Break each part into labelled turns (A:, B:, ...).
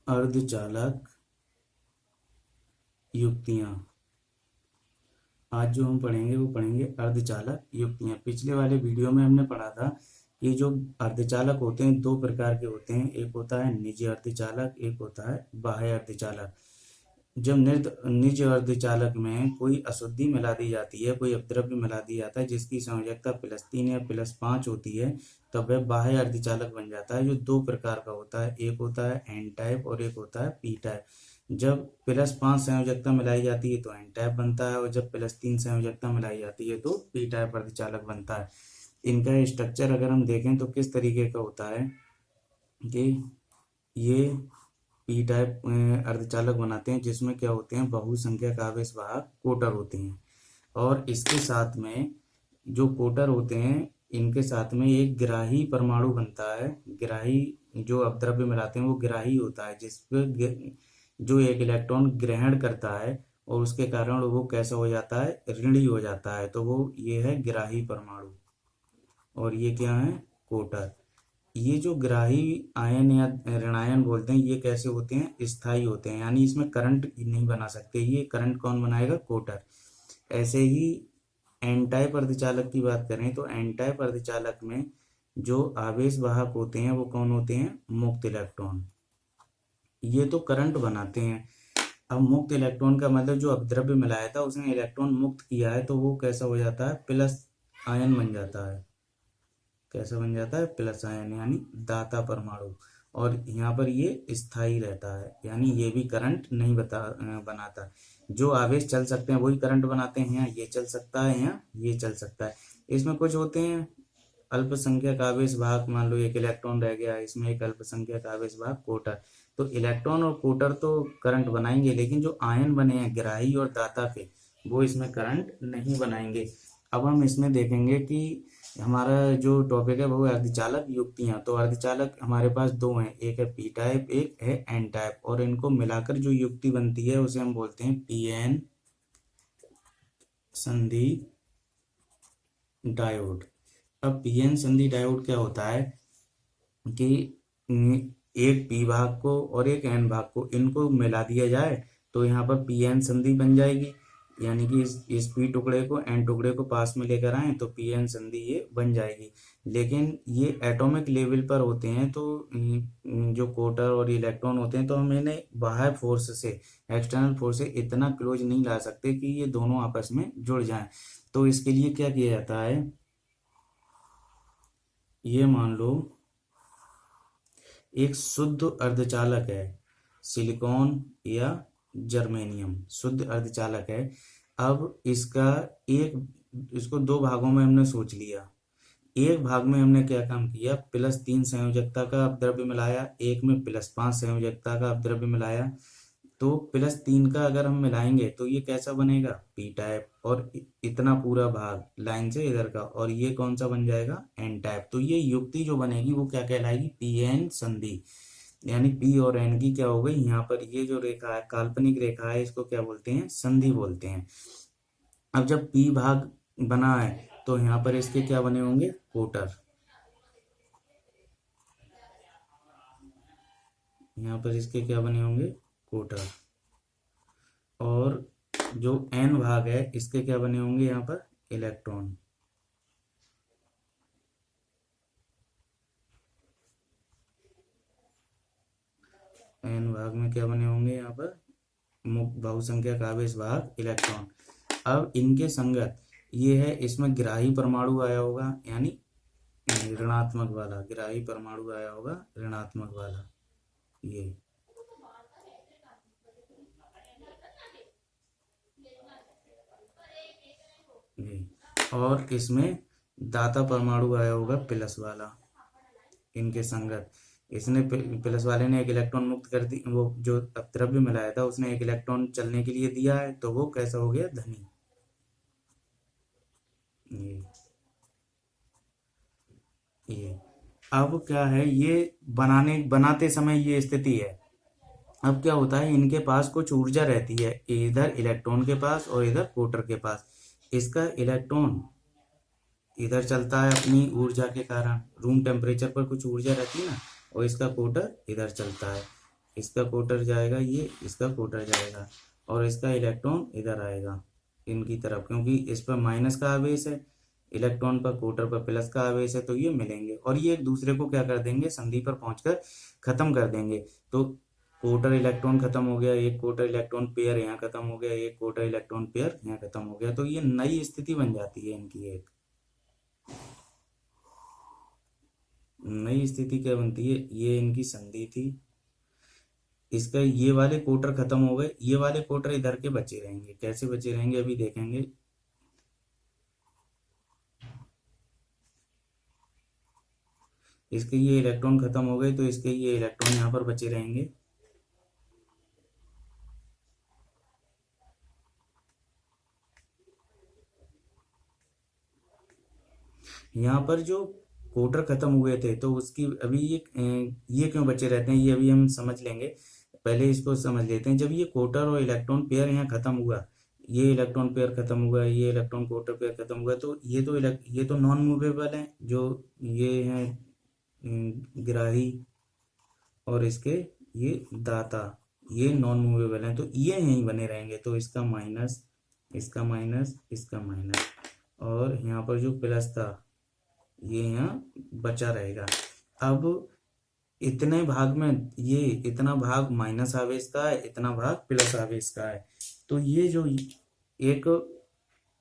A: अर्धचालक युक्तियां। आज जो हम पढ़ेंगे वो पढ़ेंगे अर्धचालक युक्तियां। पिछले वाले वीडियो में हमने पढ़ा था कि जो अर्धचालक होते हैं दो प्रकार के होते हैं, एक होता है निज अर्धचालक, एक होता है बाह्य अर्धचालक। जब निज अर्धचालक में कोई अशुद्धि मिला दी जाती है, कोई अपद्रव्य मिला दिया जाता है जिसकी संयोजकता +3 या +5 होती है, तब वह बाह्य अर्धचालक बन जाता है, जो दो प्रकार का होता है, एक होता है एन टाइप और एक होता है पी टाइप। जब +5 संयोजकता मिलाई जाती है तो एन टाइप बनता है, और जब +3 संयोजकता मिलाई जाती है तो पी टाइप अर्धचालक बनता है। इनका स्ट्रक्चर अगर हम देखें तो किस तरीके का होता है कि ये पी टाइप अर्धचालक बनाते हैं, जिसमें क्या होते हैं, बहुसंख्यक आवेश वाहक कोटर होते हैं, और इसके साथ में जो कोटर होते हैं इनके साथ में एक ग्राही परमाणु बनता है। ग्राही जो अपद्रव्य मिलाते हैं वो ग्राही होता है, जिसपे जो एक इलेक्ट्रॉन ग्रहण करता है और उसके कारण वो कैसा हो जाता है, ऋणी हो जाता है, तो वो ये है ग्राही परमाणु, और ये क्या है, कोटर। ये जो ग्राही आयन या ऋणायन बोलते हैं, ये कैसे होते हैं, स्थायी होते हैं, यानी इसमें करंट नहीं बना सकते। ये करंट कौन बनाएगा, कोटर। ऐसे ही एन टाइप अर्धचालक की बात करें तो एन टाइप अर्धचालक में जो आवेश वाहक होते हैं वो कौन होते हैं, मुक्त इलेक्ट्रॉन। ये तो करंट बनाते हैं। अब मुक्त इलेक्ट्रॉन का मतलब जो अपद्रव्य मिलाया था उसने इलेक्ट्रॉन मुक्त किया है, तो वो कैसा हो जाता है, प्लस आयन बन जाता है। कैसा बन जाता है, प्लस आयन, यानी दाता परमाणु। और यहाँ पर ये स्थायी रहता है, यानी ये भी करंट नहीं बनाता। जो आवेश चल सकते हैं वही करंट बनाते हैं, यहाँ ये चल सकता है, यहाँ ये चल सकता है। इसमें कुछ होते हैं अल्पसंख्यक आवेश वाहक, मान लो एक इलेक्ट्रॉन रह गया, इसमें एक अल्पसंख्यक आवेश वाहक कोटर। तो इलेक्ट्रॉन और कोटर तो करंट बनाएंगे, लेकिन जो आयन बने हैं ग्राही और दाता के, वो इसमें करंट नहीं बनाएंगे। अब हम इसमें देखेंगे कि हमारा जो टॉपिक है वो है अर्धचालक युक्तियां। तो अर्धचालक हमारे पास दो हैं, एक है पी टाइप, एक है एन टाइप, और इनको मिलाकर जो युक्ति बनती है उसे हम बोलते हैं पीएन संधि डायोड। अब पीएन संधि डायोड क्या होता है कि एक पी भाग को और एक एन भाग को, इनको मिला दिया जाए तो यहाँ पर पीएन संधि बन जाएगी, यानी कि इस पी टुकड़े को एन टुकड़े को पास में लेकर आए तो पीएन संधि ये बन जाएगी। लेकिन ये एटॉमिक लेवल पर होते हैं, तो जो कोटर और इलेक्ट्रॉन होते हैं, तो हम इन्हें बाहर फोर्स से, एक्सटर्नल फोर्स से इतना क्लोज नहीं ला सकते कि ये दोनों आपस में जुड़ जाएं। तो इसके लिए क्या किया जाता है, ये मान लो एक शुद्ध अर्धचालक है, सिलिकॉन या जर्मेनियम शुद्ध अर्धचालक है। अब इसको दो भागों में हमने सोच लिया। एक भाग में हमने क्या काम किया, +3 संयोजकता का अपद्रव्य मिलाया, एक में +5 संयोजकता का अपद्रव्य मिलाया। तो +3 का अगर हम मिलाएंगे तो ये कैसा बनेगा, पी टाइप, और इतना पूरा भाग लाइन से इधर का, और ये कौन सा बन जाएगा, एन टाइप। तो ये युक्ति जो बनेगी वो क्या कहलाएगी, पी एन संधि। यानी पी और एन की क्या हो गई, यहाँ पर ये जो रेखा है, काल्पनिक रेखा है, इसको क्या बोलते हैं, संधि बोलते हैं। अब जब पी भाग बना है तो यहाँ पर इसके क्या बने होंगे, कोटर। यहाँ पर इसके क्या बने होंगे, कोटर। और जो एन भाग है इसके क्या बने होंगे, यहाँ पर इलेक्ट्रॉन। एन भाग में क्या बने होंगे, यहाँ पर बहुसंख्यक आवेश वाहक इलेक्ट्रॉन। अब इनके संगत ये है, इसमें ग्राही परमाणु आया होगा, यानी ऋणात्मक वाला, ग्राही परमाणु आया होगा ऋणात्मक वाला, ये और इसमें दाता परमाणु आया होगा प्लस वाला, इनके संगत। इसने प्लस वाले ने एक इलेक्ट्रॉन मुक्त कर दी, वो जो अपद्रव्य मिलाया था उसने एक इलेक्ट्रॉन चलने के लिए दिया है, तो वो कैसा हो गया, धनी। ये अब क्या है, ये बनाते समय ये स्थिति है। अब क्या होता है, इनके पास कुछ ऊर्जा रहती है, इधर इलेक्ट्रॉन के पास और इधर कोटर के पास। इसका इलेक्ट्रॉन इधर चलता है अपनी ऊर्जा के कारण, रूम टेम्परेचर पर कुछ ऊर्जा रहती है ना, और इसका कोटर इधर चलता है। इसका कोटर जाएगा, ये इसका कोटर जाएगा, और इसका इलेक्ट्रॉन इधर आएगा इनकी तरफ, क्योंकि इस पर माइनस का आवेश है, इलेक्ट्रॉन पर कोटर पर प्लस का आवेश है, तो ये मिलेंगे और ये एक दूसरे को क्या कर देंगे, संधि पर पहुंचकर खत्म कर देंगे। तो कोटर इलेक्ट्रॉन खत्म हो गया, एक कोटर इलेक्ट्रॉन पेयर यहाँ खत्म हो गया, एक कोटर इलेक्ट्रॉन पेयर यहाँ खत्म हो गया, तो ये नई स्थिति बन जाती है इनकी। एक नई स्थिति क्या बनती है, ये इनकी संधि थी, इसका ये वाले कोटर खत्म हो गए, ये वाले कोटर इधर के बचे रहेंगे। कैसे बचे रहेंगे अभी देखेंगे। इसके ये इलेक्ट्रॉन खत्म हो गए तो इसके ये इलेक्ट्रॉन यहाँ पर बचे रहेंगे। यहाँ पर जो कोटर खत्म हुए थे तो उसकी अभी ये क्यों बचे रहते हैं, ये अभी हम समझ लेंगे। पहले इसको समझ लेते हैं। जब ये कोटर और इलेक्ट्रॉन पेयर यहाँ खत्म हुआ, ये इलेक्ट्रॉन पेयर खत्म हुआ, ये इलेक्ट्रॉन कोटर पेयर खत्म हुआ, तो ये तो नॉन मूवेबल है, जो ये है ग्राही और इसके ये दाता, ये नॉन मूवेबल हैं, तो ये यहीं बने रहेंगे। तो इसका माइनस, इसका माइनस, इसका माइनस, और यहाँ पर जो प्लस था ये यहाँ बचा रहेगा। अब इतने भाग में ये इतना भाग माइनस आवेश का है, इतना भाग प्लस आवेश का है, तो ये जो एक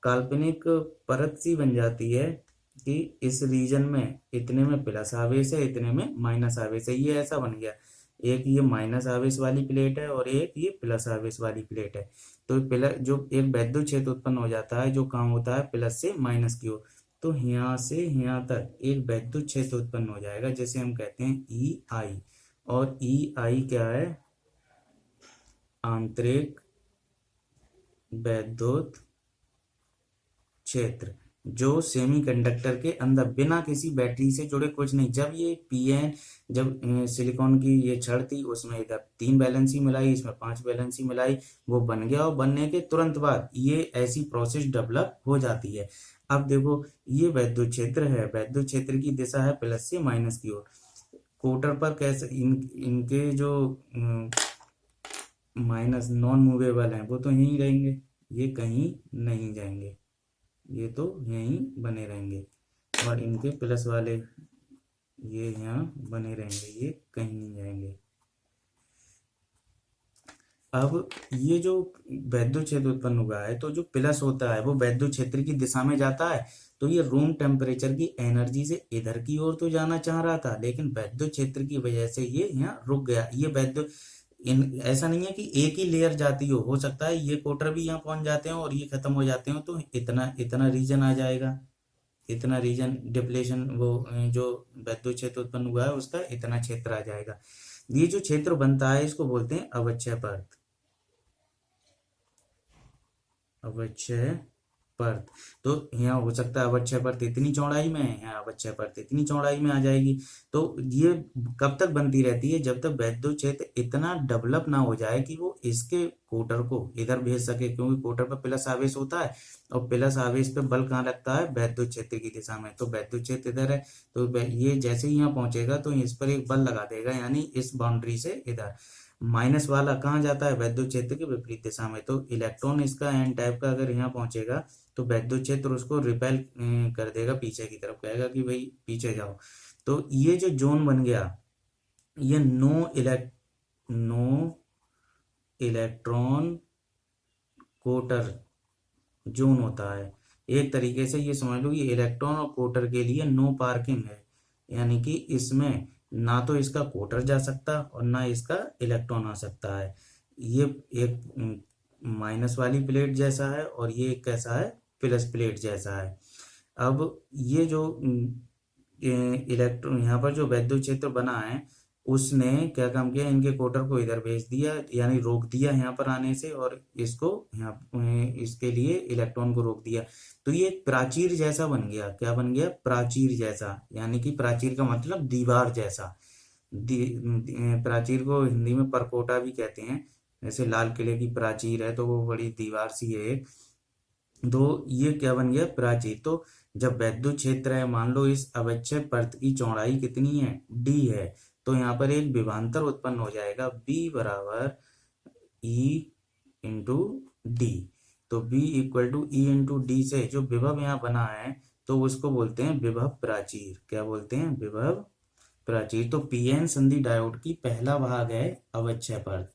A: काल्पनिक परत सी बन जाती है कि इस रीजन में इतने में प्लस आवेश है, इतने में माइनस आवेश है। ये ऐसा बन गया, एक ये माइनस आवेश वाली प्लेट है और एक ये प्लस आवेश वाली प्लेट है। तो प्लस जो एक वैद्युत क्षेत्र उत्पन्न हो जाता है जो काम होता है प्लस से माइनस की ओर, तो यहाँ से यहाँ तक एक वैद्युत क्षेत्र उत्पन्न हो जाएगा, जैसे हम कहते हैं ई आई। और ई आई क्या है, आंतरिक वैद्युत क्षेत्र, जो सेमीकंडक्टर के अंदर बिना किसी बैटरी से जुड़े कुछ नहीं। जब ये पीएन, जब सिलिकॉन की ये छड़ थी उसमें इधर 3 वैलेंसी मिलाई, इसमें 5 वैलेंसी मिलाई, वो बन गया और बनने के तुरंत बाद ये ऐसी प्रोसेस डेवलप हो जाती है। अब देखो ये वैद्युत क्षेत्र है, वैद्युत क्षेत्र की दिशा है प्लस से माइनस की ओर। कोटर पर कैसे इनके जो माइनस नॉन मूवेबल हैं वो तो यहीं रहेंगे, ये कहीं नहीं जाएंगे, ये तो यहीं बने रहेंगे, और इनके प्लस वाले ये यहाँ बने रहेंगे, ये कहीं नहीं जाएंगे। अब ये जो वैद्युत क्षेत्र उत्पन्न हुआ है, तो जो प्लस होता है वो वैद्युत क्षेत्र की दिशा में जाता है, तो ये रूम टेम्परेचर की एनर्जी से इधर की ओर तो जाना चाह रहा था, लेकिन वैद्युत क्षेत्र की वजह से ये यहाँ रुक गया। ये वैद्युत ऐसा नहीं है कि एक ही लेयर जाती हो सकता है ये कोटर भी यहाँ पहुंच जाते हो और ये खत्म हो जाते हो, तो इतना इतना रीजन आ जाएगा, इतना रीजन डिप्लेशन, वो जो वैद्युत क्षेत्र उत्पन्न हुआ है उसका इतना क्षेत्र आ जाएगा। ये जो क्षेत्र बनता है इसको बोलते हैं अवक्षय परत, अवक्षय परत। तो यहाँ हो सकता है अवक्षय परत इतनी चौड़ाई में है, यहाँ अवक्षय परत इतनी चौड़ाई में आ जाएगी। तो ये कब तक बनती रहती है, जब तक वैद्युत क्षेत्र इतना डेवलप ना हो जाए कि वो इसके कोटर को इधर भेज सके, क्योंकि कोटर पर प्लस आवेश होता है और प्लस आवेश पे बल कहाँ लगता है, वैद्युत क्षेत्र की दिशा में। तो वैद्युत क्षेत्र इधर है, तो ये जैसे ही यहाँ पहुंचेगा तो इस पर एक बल लगा देगा, यानी इस बाउंड्री से इधर। माइनस वाला कहाँ जाता है, वैद्युत क्षेत्र के विपरीत दिशा में। तो इलेक्ट्रॉन इसका एन टाइप का अगर यहाँ पहुंचेगा तो वैद्युत क्षेत्र उसको रिपेल कर देगा पीछे की तरफ, कहेगा कि भाई पीछे जाओ। तो ये जो जोन बन गया, ये नो इलेक्ट्रॉन कोटर जोन होता है। एक तरीके से ये समझ लो, ये इलेक्ट्रॉन और कोटर के लिए नो पार्किंग है, यानी कि इसमें ना तो इसका कोटर जा सकता और ना इसका इलेक्ट्रॉन आ सकता है। ये एक माइनस वाली प्लेट जैसा है और ये एक कैसा है, प्लस प्लेट जैसा है। अब ये जो इलेक्ट्रॉन यहाँ पर जो वैद्युत क्षेत्र बना है उसने क्या काम किया, इनके कोटर को इधर भेज दिया, यानी रोक दिया यहाँ पर आने से, और इसको यहाँ इसके लिए इलेक्ट्रॉन को रोक दिया। तो ये एक प्राचीर जैसा बन गया। क्या बन गया, प्राचीर जैसा, यानी कि प्राचीर का मतलब दीवार जैसा। प्राचीर को हिंदी में परकोटा भी कहते हैं, जैसे लाल किले की प्राचीर है तो वो बड़ी दीवार सी है। तो ये क्या बन गया, प्राचीर। तो जब वैद्युत क्षेत्र है, मान लो इस अवक्षय परत की चौड़ाई कितनी है, डी है, तो यहाँ पर एक विभवांतर उत्पन्न हो जाएगा, बी बराबर ई इंटू डी। तो B equal to E into D से जो विभव यहाँ बना है तो उसको बोलते हैं विभव प्राचीर। क्या बोलते हैं? विभव प्राचीर। तो पीएन संधि डायोड की पहला भाग है अवक्षय परत।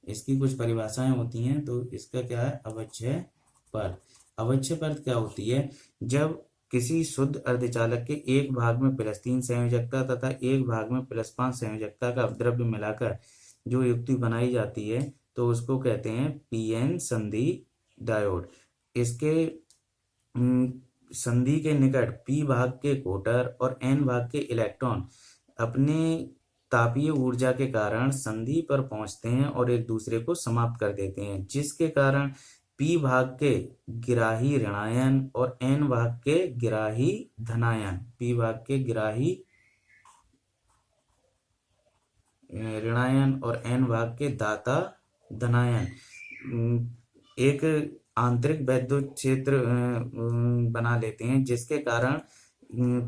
A: इसकी कुछ परिभाषाएं होती हैं, तो इसका क्या है? अवक्षय परत। अवक्षय परत क्या होती है? जब किसी शुद्ध अर्धचालक के एक भाग में +3 संयोजकता तथा एक भाग में +5 संयोजकता का अपद्रव्य मिलाकर जो युक्ति बनाई जाती है तो उसको कहते हैं पीएन संधि डायोड। इसके संधि के निकट पी भाग के कोटर और एन भाग के इलेक्ट्रॉन अपने तापीय ऊर्जा के कारण संधि पर पहुंचते हैं और एक दूसरे को समाप्त कर देते हैं, जिसके कारण पी भाग के गिराही ऋणायन और एन भाग के गिराही धनायन, पी भाग के गिराही ऋणायन और एन भाग के दाता धनायन एक आंतरिक वैद्युत क्षेत्र बना लेते हैं, जिसके कारण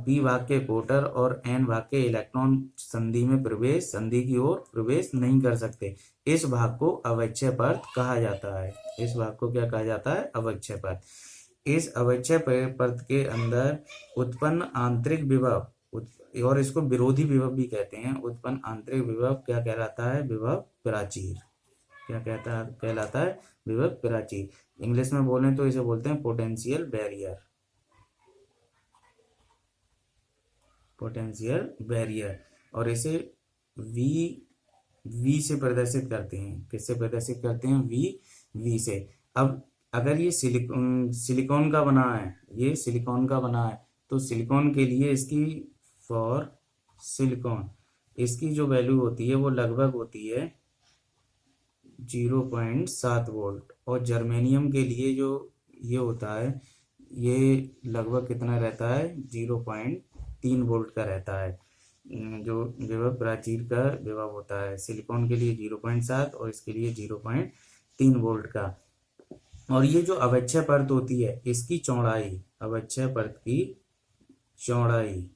A: पी भाग के कोटर और एन भाग के इलेक्ट्रॉन संधि की ओर प्रवेश नहीं कर सकते। इस भाग को अवक्षय परत कहा जाता है। इस भाग को क्या कहा जाता है? अवक्षय परत। इस अवक्षय परत के अंदर उत्पन्न आंतरिक विभव और इसको विरोधी विभव भी कहते हैं। उत्पन्न आंतरिक विभव क्या कहलाता है? विभव प्राचीर। क्या कहलाता है? विभव प्राचीर। इंग्लिश में बोलें तो इसे बोलते हैं पोटेंशियल बैरियर। Potential barrier. और इसे वी से प्रदर्शित करते हैं। किससे प्रदर्शित करते हैं? वी से। अब अगर ये सिलिकॉन का बना है, ये सिलिकॉन का बना है, तो सिलिकॉन के लिए इसकी फॉर सिलिकॉन इसकी जो वैल्यू होती है वो लगभग होती है 0.7 वोल्ट, और जर्मेनियम के लिए जो ये होता है ये लगभग कितना रहता है? 0.3 वोल्ट का रहता है। जो विभव प्राचीर का विभव होता है, सिलिकॉन के लिए 0.7 और इसके लिए 0.3 वोल्ट का। और ये जो अवक्षय परत होती है इसकी चौड़ाई, अवक्षय परत की चौड़ाई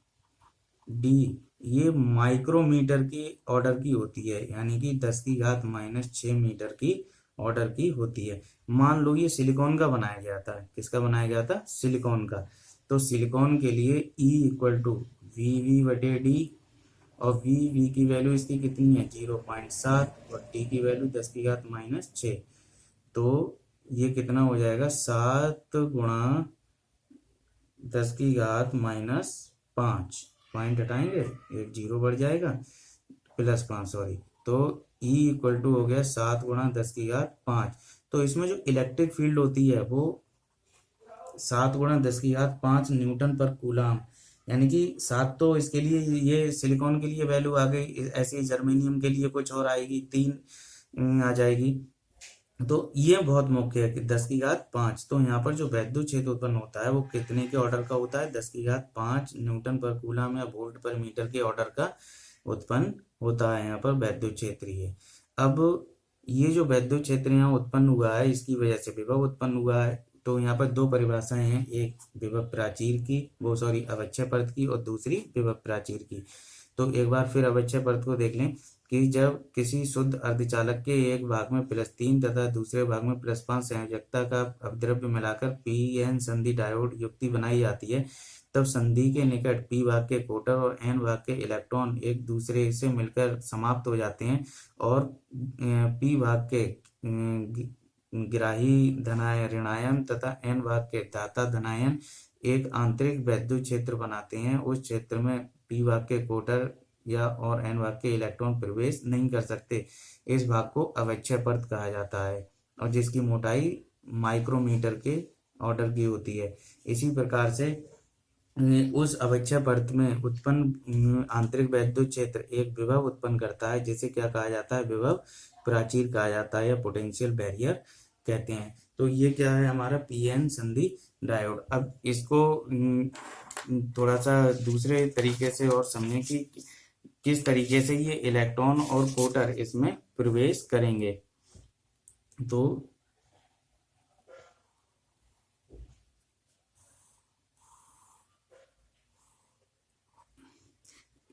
A: डी, ये माइक्रोमीटर की ऑर्डर की होती है, यानी कि 10⁻⁻6 मीटर की ऑर्डर की होती है। मान लो ये सिलिकॉन का बनाया गया था। किसका बनाया गया था? सिलिकॉन का। तो सिलिकॉन के लिए E इक्वल टू VV/D, और V की वैल्यू इसकी कितनी है? 0.7, और D की वैल्यू 10⁻6। तो ये कितना हो जाएगा? 7 × 10⁻5। पॉइंट हटाएंगे, एक 0 बढ़ जाएगा, +5 सॉरी। तो E इक्वल टू हो गया 7 × 10⁻5। तो इसमें जो इलेक्ट्रिक फील्ड होती है वो 7 × 10⁻5 न्यूटन पर कूलम, यानी कि 7 तो इसके लिए ये सिलिकॉन के लिए वैल्यू आ गई, ऐसे ही जर्मेनियम के लिए कुछ और आएगी, 3 आ जाएगी। तो ये बहुत मुख्य है कि 10⁻5। तो यहाँ पर जो वैद्युत क्षेत्र उत्पन्न होता है वो कितने के ऑर्डर का होता है? 10⁻5 न्यूटन पर कूलम या वोल्ट पर मीटर के ऑर्डर का उत्पन्न होता है यहाँ पर वैद्युत क्षेत्रीय। अब ये जो वैद्युत क्षेत्र यहाँ उत्पन्न हुआ है इसकी वजह से विभव उत्पन्न हुआ है। तो यहाँ पर दो परिभाषाएं हैं, एक विभव प्राचीर की, अवक्षय परत की, और दूसरी विभव प्राचीर की। तो एक बार फिर अवक्षय परत को देख लें कि जब किसी शुद्ध अर्धचालक के एक भाग में +3 तथा दूसरे भाग में +5 संयोजकता का अपद्रव्य मिलाकर पीएन संधि डायोड युक्ति बनाई जाती है, तब संधि के निकट पी भाग के कोटर और एन भाग के इलेक्ट्रॉन एक दूसरे से मिलकर समाप्त हो जाते हैं और पी भाग के गिराही धनायन ऋणायन तथा एन भाग के दाता धनायन एक आंतरिक वैद्युत क्षेत्र बनाते हैं। उस क्षेत्र में पी भाग के कोटर और एन भाग के इलेक्ट्रॉन प्रवेश नहीं कर सकते। इस भाग को अवक्षय परत कहा जाता है और जिसकी मोटाई माइक्रोमीटर के ऑर्डर की होती है। इसी प्रकार से उस अवक्षय परत में उत्पन्न आंतरिक वैद्युत क्षेत्र एक विभव उत्पन्न करता है, जिसे क्या कहा जाता है? विभव प्राचीर कहा जाता है या पोटेंशियल बैरियर कहते हैं। तो ये क्या है? हमारा पीएन संधि डायोड। अब इसको थोड़ा सा दूसरे तरीके से और समझें कि किस तरीके से ये इलेक्ट्रॉन और कोटर इसमें प्रवेश करेंगे। तो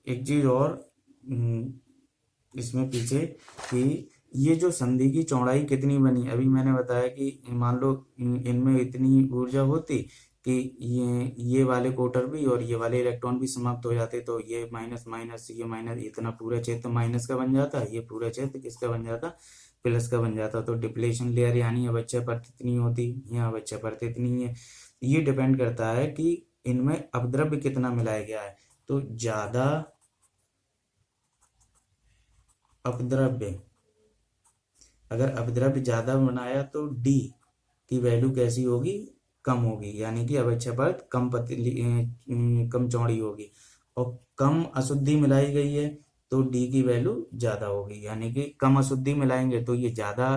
A: एक चीज और इसमें पीछे कि ये जो संधि की चौड़ाई कितनी बनी। अभी मैंने बताया कि मान लो इनमें इतनी ऊर्जा होती कि ये वाले कोटर भी और ये वाले इलेक्ट्रॉन भी समाप्त हो जाते, तो ये माइनस माइनस ये माइनस, इतना पूरा क्षेत्र माइनस का बन जाता, ये पूरा क्षेत्र किसका बन जाता, प्लस का बन जाता। तो डिप्लेशन लेयर यानी अवक्षय परत इतनी होती, यहाँ अवक्षय परत इतनी है। ये डिपेंड करता है कि इनमें अपद्रव्य कितना मिलाया गया है। तो ज्यादा अपद्रव्य, अगर अपद्रव्य ज्यादा बनाया तो डी की वैल्यू कैसी होगी, कम होगी, यानी कि अवक्षय परत कम पतली कम चौड़ी होगी। और कम अशुद्धि मिलाई गई है तो डी की वैल्यू ज्यादा होगी, यानी कि कम अशुद्धि मिलाएंगे तो ये ज्यादा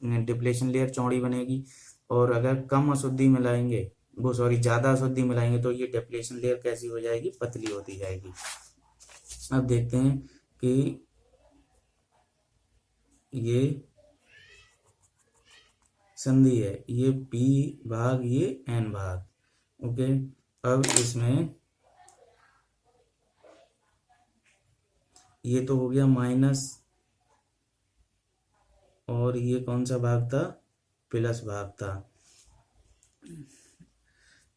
A: डिप्लेशन लेयर चौड़ी बनेगी, और अगर कम अशुद्धि मिलाएंगे वो सॉरी ज्यादा अशुद्धि मिलाएंगे तो ये डिप्लेशन लेयर कैसी हो जाएगी, पतली होती जाएगी। अब देखते हैं कि ये संधि है, ये P भाग ये N भाग, ओके। अब इसमें ये तो हो गया माइनस, और ये कौन सा भाग था, प्लस भाग था।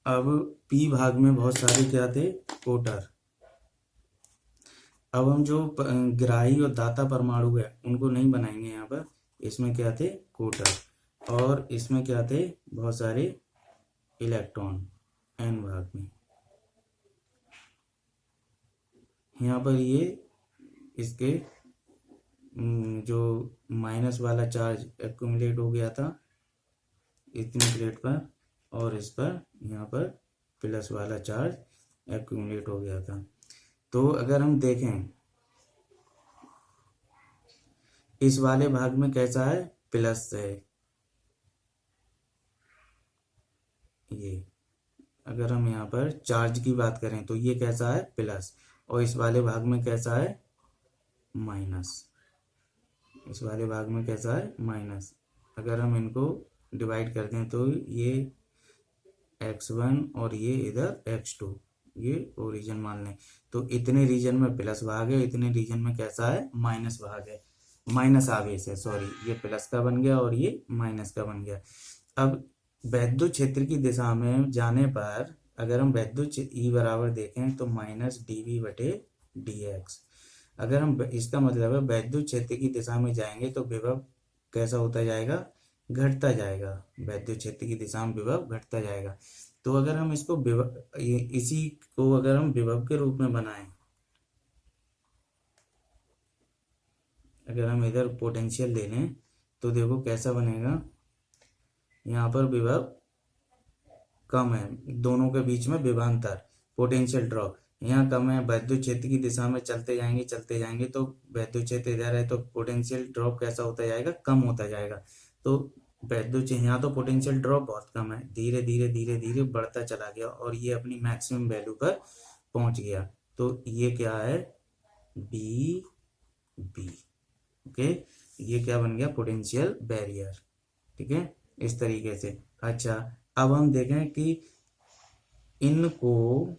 A: अब P भाग में बहुत सारे क्या थे, कोटर। अब हम जो ग्राही और दाता परमाणु है उनको नहीं बनाएंगे यहाँ पर। इसमें क्या थे, कोटर, और इसमें क्या थे, बहुत सारे इलेक्ट्रॉन N भाग में। यहाँ पर ये इसके जो माइनस वाला चार्ज एक्यूमुलेट हो गया था इतनी प्लेट पर, और इस पर यहाँ पर प्लस वाला चार्ज एक्यूमुलेट हो गया था। तो अगर हम देखें इस वाले भाग में कैसा है, प्लस है ये। अगर हम यहाँ पर चार्ज की बात करें तो ये कैसा है, प्लस, और इस वाले भाग में कैसा है, माइनस। इस वाले भाग में कैसा है, माइनस। अगर हम इनको डिवाइड करते हैं तो ये x1 और ये इधर x2, ये ओरिजिन मान लें। तो इतने रीजन में प्लस भाग है, इतने रीजन में कैसा है, माइनस भाग है, माइनस आवेश है, सॉरी, ये प्लस का बन गया और ये माइनस का बन गया। अब वैद्युत क्षेत्र की दिशा में जाने पर अगर हम वैद्युत ई बराबर देखें तो माइनस dv बटे dx। अगर हम इसका मतलब है वैद्युत क्षेत्र की दिशा में जाएंगे तो विभव कैसा होता जाएगा, घटता जाएगा। वैद्युत क्षेत्र की दिशा में विभव घटता जाएगा। तो अगर हम इसको विभव, इसी को अगर हम विभव के रूप में बनाएं, अगर हम इधर पोटेंशियल ले लें तो देखो कैसा बनेगा। यहाँ पर विभव कम है, दोनों के बीच में विभवांतर पोटेंशियल ड्रॉप यहाँ कम है। वैद्युत क्षेत्र की दिशा में चलते जाएंगे तो वैद्युत क्षेत्र इधर है तो पोटेंशियल ड्रॉप कैसा होता जाएगा, कम होता जाएगा। तो वैद्युत यहाँ तो पोटेंशियल ड्रॉप बहुत कम है, धीरे धीरे धीरे धीरे बढ़ता चला गया और ये अपनी मैक्सिमम वैल्यू पर पहुंच गया। तो ये क्या है, बी बी, ओके। ये क्या बन गया, पोटेंशियल बैरियर, ठीक है, इस तरीके से। अच्छा, अब हम देखें कि इनको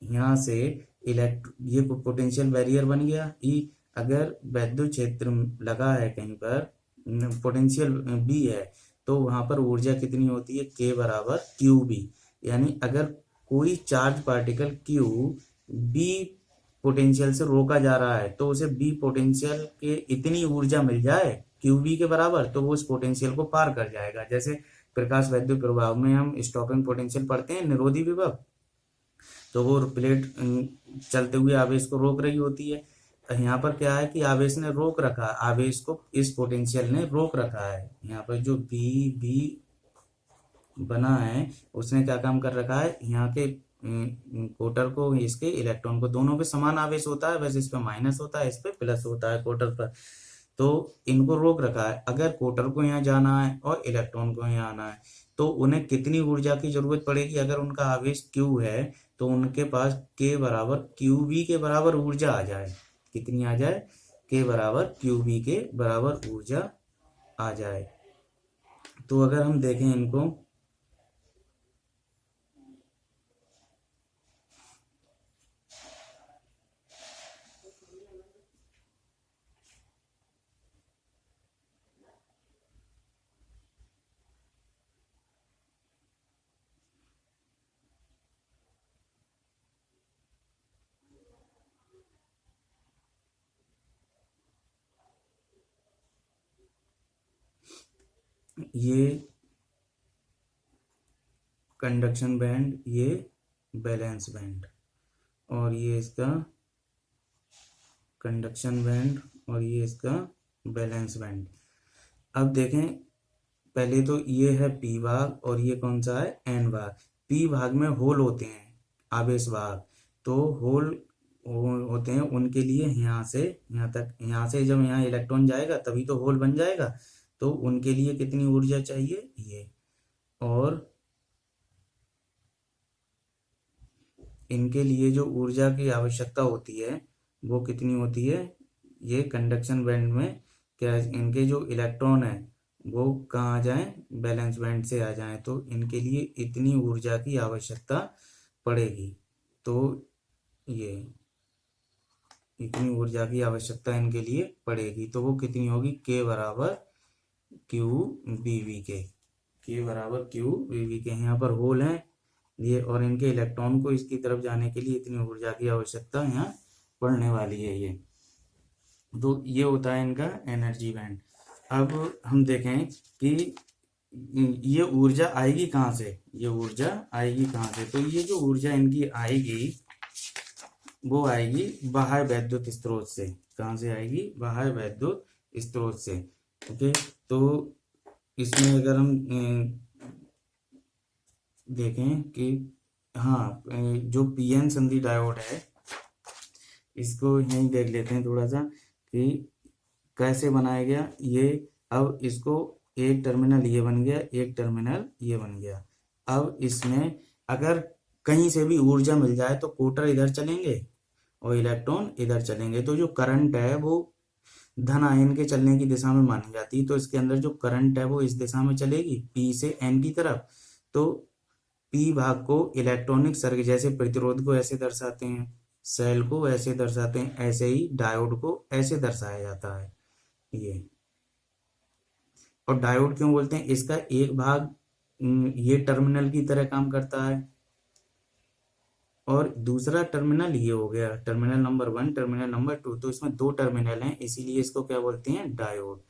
A: यहाँ से ये पोटेंशियल बैरियर बन गया ई। अगर वैद्युत क्षेत्र लगा है कहीं पर, पोटेंशियल बी है, तो वहां पर ऊर्जा कितनी होती है, के बराबर क्यू बी। यानी अगर कोई charge particle Q B potential से रोका जा रहा है तो उसे बी पोटेंशियल के इतनी ऊर्जा मिल जाए क्यू बी के बराबर, तो वो उस पोटेंशियल को पार कर जाएगा। जैसे प्रकाश वैद्युत प्रभाव में हम स्टॉपिंग पोटेंशियल पढ़ते हैं, निरोधी विभव, तो वो प्लेट चलते हुए आवेश को रोक रही होती है। यहाँ पर क्या है कि आवेश ने रोक रखा, आवेश को इस पोटेंशियल ने रोक रखा है। यहाँ पर जो बी बी बना है उसने क्या काम कर रखा है, यहाँ के कोटर को, इसके इलेक्ट्रॉन को, दोनों पे समान आवेश होता है, वैसे इस पे माइनस होता है, इस पे प्लस होता है कोटर पर, तो इनको रोक रखा है। अगर कोटर को यहाँ जाना है और इलेक्ट्रॉन को यहाँ आना है तो उन्हें कितनी ऊर्जा की जरूरत पड़ेगी, अगर उनका आवेश Q है तो उनके पास K बराबर QV के बराबर ऊर्जा आ जाए। कितनी आ जाए, K बराबर QV के बराबर ऊर्जा आ जाए। तो अगर हम देखें इनको, ये कंडक्शन बैंड, ये बैलेंस बैंड, और ये इसका कंडक्शन बैंड, और ये इसका बैलेंस बैंड। अब देखें, पहले तो ये है पी भाग और ये कौन सा है, एन भाग। पी भाग में होल होते हैं, आवेश भाग। तो होल होते हैं, उनके लिए यहाँ से यहाँ तक, यहाँ से जब यहाँ इलेक्ट्रॉन जाएगा तभी तो होल बन जाएगा। तो उनके लिए कितनी ऊर्जा चाहिए, ये। और इनके लिए जो ऊर्जा की आवश्यकता होती है वो कितनी होती है, ये कंडक्शन बैंड में क्या, इनके जो इलेक्ट्रॉन है वो कहाँ आ जाएं, बैलेंस बैंड से आ जाएं, तो इनके लिए इतनी ऊर्जा की आवश्यकता पड़ेगी। तो ये इतनी ऊर्जा की आवश्यकता इनके लिए पड़ेगी, तो वो कितनी होगी, के बराबर क्यू बी वी के बराबर क्यू बी वी के। यहाँ पर होल है ये, और इनके इलेक्ट्रॉन को इसकी तरफ जाने के लिए इतनी ऊर्जा की आवश्यकता यहाँ पड़ने वाली है ये। तो ये होता है इनका एनर्जी बैंड। अब हम देखें कि ये ऊर्जा आएगी कहाँ से, ये ऊर्जा आएगी कहाँ से। तो ये जो ऊर्जा इनकी आएगी वो आएगी बाह्य वैद्युत स्रोत से। कहाँ से आएगी, बाह्य वैद्युत स्रोत से। ओके, तो इसमें अगर हम देखें कि हाँ, जो पीएन संधि डायोड है, इसको यहीं देख लेते हैं थोड़ा सा कि कैसे बनाया गया ये। अब इसको एक टर्मिनल ये बन गया, एक टर्मिनल ये बन गया। अब इसमें अगर कहीं से भी ऊर्जा मिल जाए तो कोटर इधर चलेंगे और इलेक्ट्रॉन इधर चलेंगे। तो जो करंट है वो धन आयन के चलने की दिशा में मानी जाती है। तो इसके अंदर जो करंट है वो इस दिशा में चलेगी, पी से एन की तरफ। तो पी भाग को इलेक्ट्रॉनिक सर्किट, जैसे प्रतिरोध को ऐसे दर्शाते हैं, सेल को ऐसे दर्शाते हैं, ऐसे ही डायोड को ऐसे दर्शाया जाता है ये। और डायोड क्यों बोलते हैं, इसका एक भाग ये टर्मिनल की तरह काम करता है, और दूसरा टर्मिनल ये हो गया, टर्मिनल नंबर 1, टर्मिनल नंबर 2। तो इसमें दो टर्मिनल हैं, इसीलिए इसको क्या बोलते हैं, डायोड।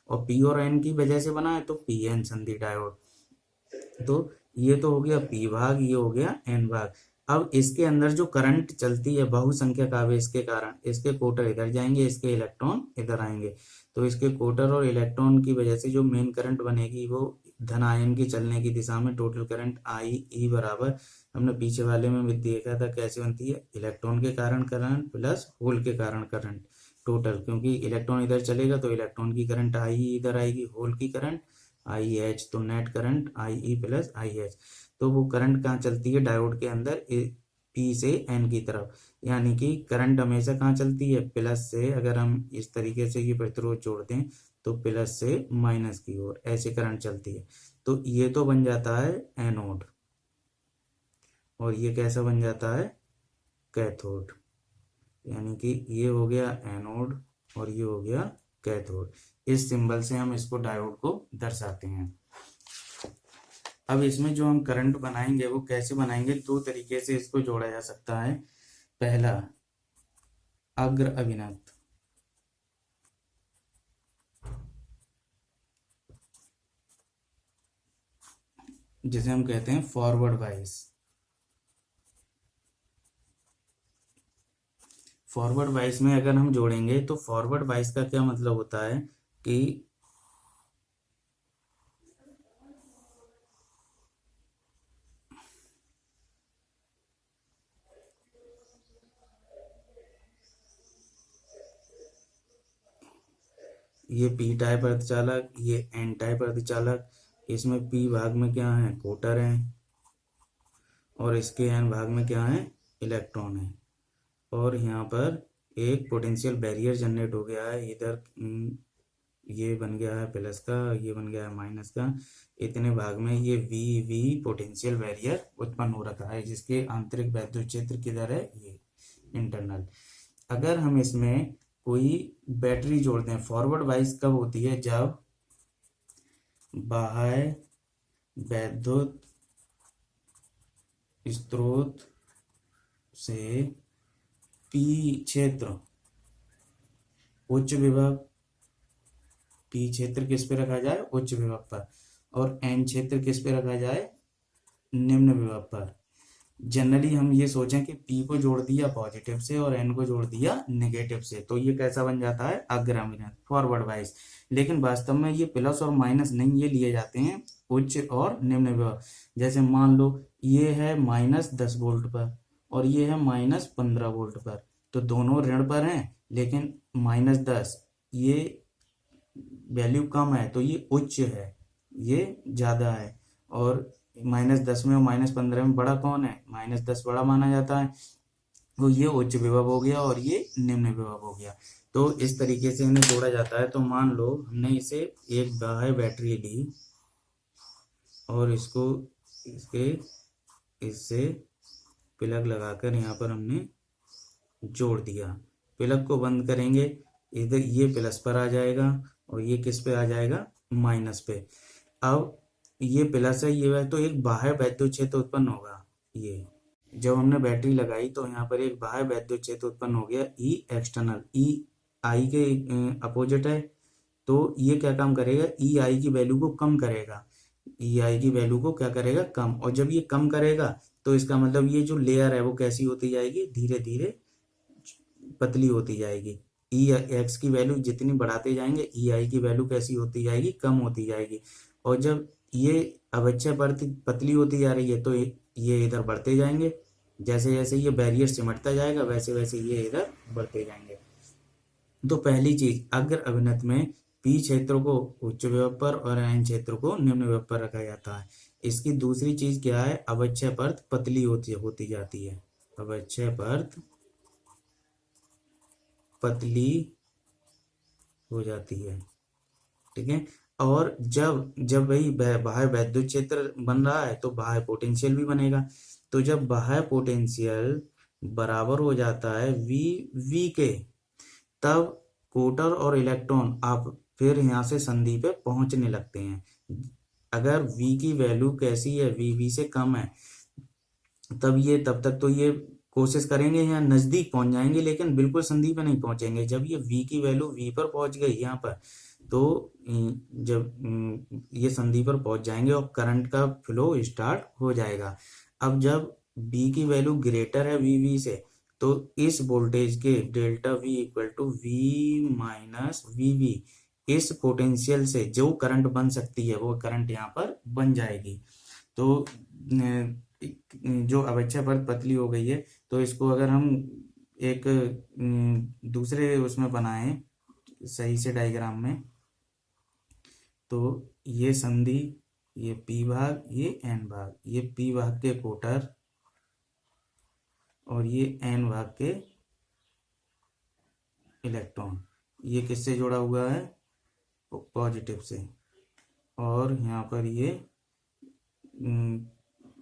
A: और पी और एन की वजह से बना है तो पी एन संधि डायोड। तो ये तो हो गया पी भाग, ये हो गया एन भाग। अब इसके अंदर जो करंट चलती है बहुसंख्यक आवेश के कारण, इसके कोटर इधर जाएंगे, इसके इलेक्ट्रॉन इधर आएंगे। तो इसके कोटर और इलेक्ट्रॉन की वजह से जो मेन करंट बनेगी वो धन आयन की चलने की दिशा में टोटल करंट आई ई बराबर, हमने पीछे वाले में भी देखा था कैसे बनती है, इलेक्ट्रॉन के कारण करंट प्लस होल के कारण करंट टोटल। क्योंकि इलेक्ट्रॉन इधर चलेगा तो इलेक्ट्रॉन की करंट आई इधर आएगी, होल की करंट आई एच, तो net current I E plus I H. तो वो करंट कहाँ चलती है, डायोड के अंदर पी से एन की तरफ। यानी कि करंट हमेशा कहाँ चलती है, प्लस से। अगर हम इस तरीके से ये प्रतिरोध जोड़ दें तो प्लस से माइनस की ओर ऐसे करंट चलती है। तो ये तो बन जाता है एनोड, और ये कैसा बन जाता है, कैथोड। यानी कि ये हो गया एनोड और ये हो गया कैथोड। इस सिंबल से हम इसको डायोड को दर्शाते हैं। अब इसमें जो हम करंट बनाएंगे वो कैसे बनाएंगे, दो तरीके से इसको जोड़ा जा सकता है। पहला, अग्र अभिनत, जिसे हम कहते हैं फॉरवर्ड वाइस। फॉरवर्ड वाइस में अगर हम जोड़ेंगे तो फॉरवर्ड वाइस का क्या मतलब होता है कि ये पी टाइप अर्धचालक, ये एन टाइप अर्धचालक। इसमें पी भाग में क्या है, कोटर है, और इसके एन भाग में क्या है, इलेक्ट्रॉन है। और यहाँ पर एक पोटेंशियल बैरियर जनरेट हो गया है इधर, ये बन गया है प्लस का, ये बन गया है माइनस का। इतने भाग में ये वी वी पोटेंशियल बैरियर उत्पन्न हो रखा है, जिसके आंतरिक वैद्युत क्षेत्र किधर है, ये इंटरनल। अगर हम इसमें कोई बैटरी जोड़ते हैं, फॉरवर्ड वाइस कब होती है, जब बाह्य वैद्युत स्रोत से पी क्षेत्र उच्च विभव पी क्षेत्र किस पे रखा जाए, उच्च विभव पर, और एन क्षेत्र किस पे रखा जाए, निम्न विभव पर। जनरली हम ये सोचें कि पी को जोड़ दिया पॉजिटिव से और एन को जोड़ दिया नेगेटिव से, तो ये कैसा बन जाता है, अग्रामीनात, फॉरवर्ड वाइज। लेकिन वास्तव में ये प्लस और माइनस नहीं, ये लिए जाते हैं उच्च और निम्न विभव। जैसे मान लो ये है -10 वोल्ट पर और ये है -15 वोल्ट पर, तो दोनों ऋण पर हैं, लेकिन -10 ये वैल्यू कम है तो ये उच्च है, ये ज्यादा है। और -10 में और -15 में बड़ा कौन है, -10 बड़ा माना जाता है, तो ये उच्च विभव हो गया और ये निम्न विभव हो गया। तो इस तरीके से इन्हें जोड़ा जाता है। तो मान लो हमने इसे एक बाह्य बैटरी ली और इसको इससे प्लग लगाकर यहाँ पर हमने जोड़ दिया। प्लग को बंद करेंगे, इधर ये प्लस पर आ जाएगा और ये किस पे आ जाएगा, माइनस पे। अब ये प्लस है, ये है, तो एक बाह्य वैद्युत क्षेत्र उत्पन्न होगा। ये जब हमने बैटरी लगाई तो यहाँ पर एक बाह्य वैद्युत क्षेत्र उत्पन्न हो गया, ई एक्सटर्नल, ई आई के अपोजिट है, तो ये क्या काम करेगा, ई आई की वैल्यू को कम करेगा, ई आई की वैल्यू को क्या करेगा, कम। और जब ये कम करेगा तो इसका मतलब ये जो लेयर है वो कैसी होती जाएगी, धीरे धीरे पतली होती जाएगी। ई एक्स की वैल्यू जितनी बढ़ाते जाएंगे, ई आई की वैल्यू कैसी होती जाएगी, कम होती जाएगी। और जब ये अवच्छय परत पतली होती जा रही है तो ये इधर बढ़ते जाएंगे, जैसे जैसे ये बैरियर सिमटता जाएगा वैसे वैसे ये इधर बढ़ते जाएंगे। तो पहली चीज, अग्र अभिनत में पी क्षेत्र को उच्च विभव पर और एन क्षेत्र को निम्न विभव पर रखा जाता है। इसकी दूसरी चीज क्या है, अवच्छय परत पतली होती जाती है, अवच्छय परत पतली हो जाती है, ठीक है। और जब जब वही बाह्य वैद्युत क्षेत्र बन रहा है तो बाह्य पोटेंशियल भी बनेगा। तो जब बाह्य पोटेंशियल बराबर हो जाता है वी के, तब कोटर और इलेक्ट्रॉन आप फिर यहाँ से संधि पे पहुंचने लगते हैं। अगर v की वैल्यू कैसी है, वी से कम है, तब तक तो ये कोशिश करेंगे यहाँ नजदीक पहुंच जाएंगे, लेकिन बिल्कुल संधि पे नहीं पहुंचेंगे। जब ये v की वैल्यू v पर पहुंच गई यहाँ पर, तो जब ये संधि पर पहुंच जाएंगे और करंट का फ्लो स्टार्ट हो जाएगा। अब जब b की वैल्यू ग्रेटर है वी से, तो इस वोल्टेज के delta v equal to V minus V, इस पोटेंशियल से जो करंट बन सकती है वो करंट यहाँ पर बन जाएगी। तो जो अवच्छय परत पतली हो गई है, तो इसको अगर हम एक दूसरे उसमें बनाएं सही से डायग्राम में, तो ये संधि, ये पी भाग, ये एन भाग, ये पी भाग के कोटर और ये एन भाग के इलेक्ट्रॉन, ये किससे जुड़ा हुआ है, पॉजिटिव से। और यहाँ पर ये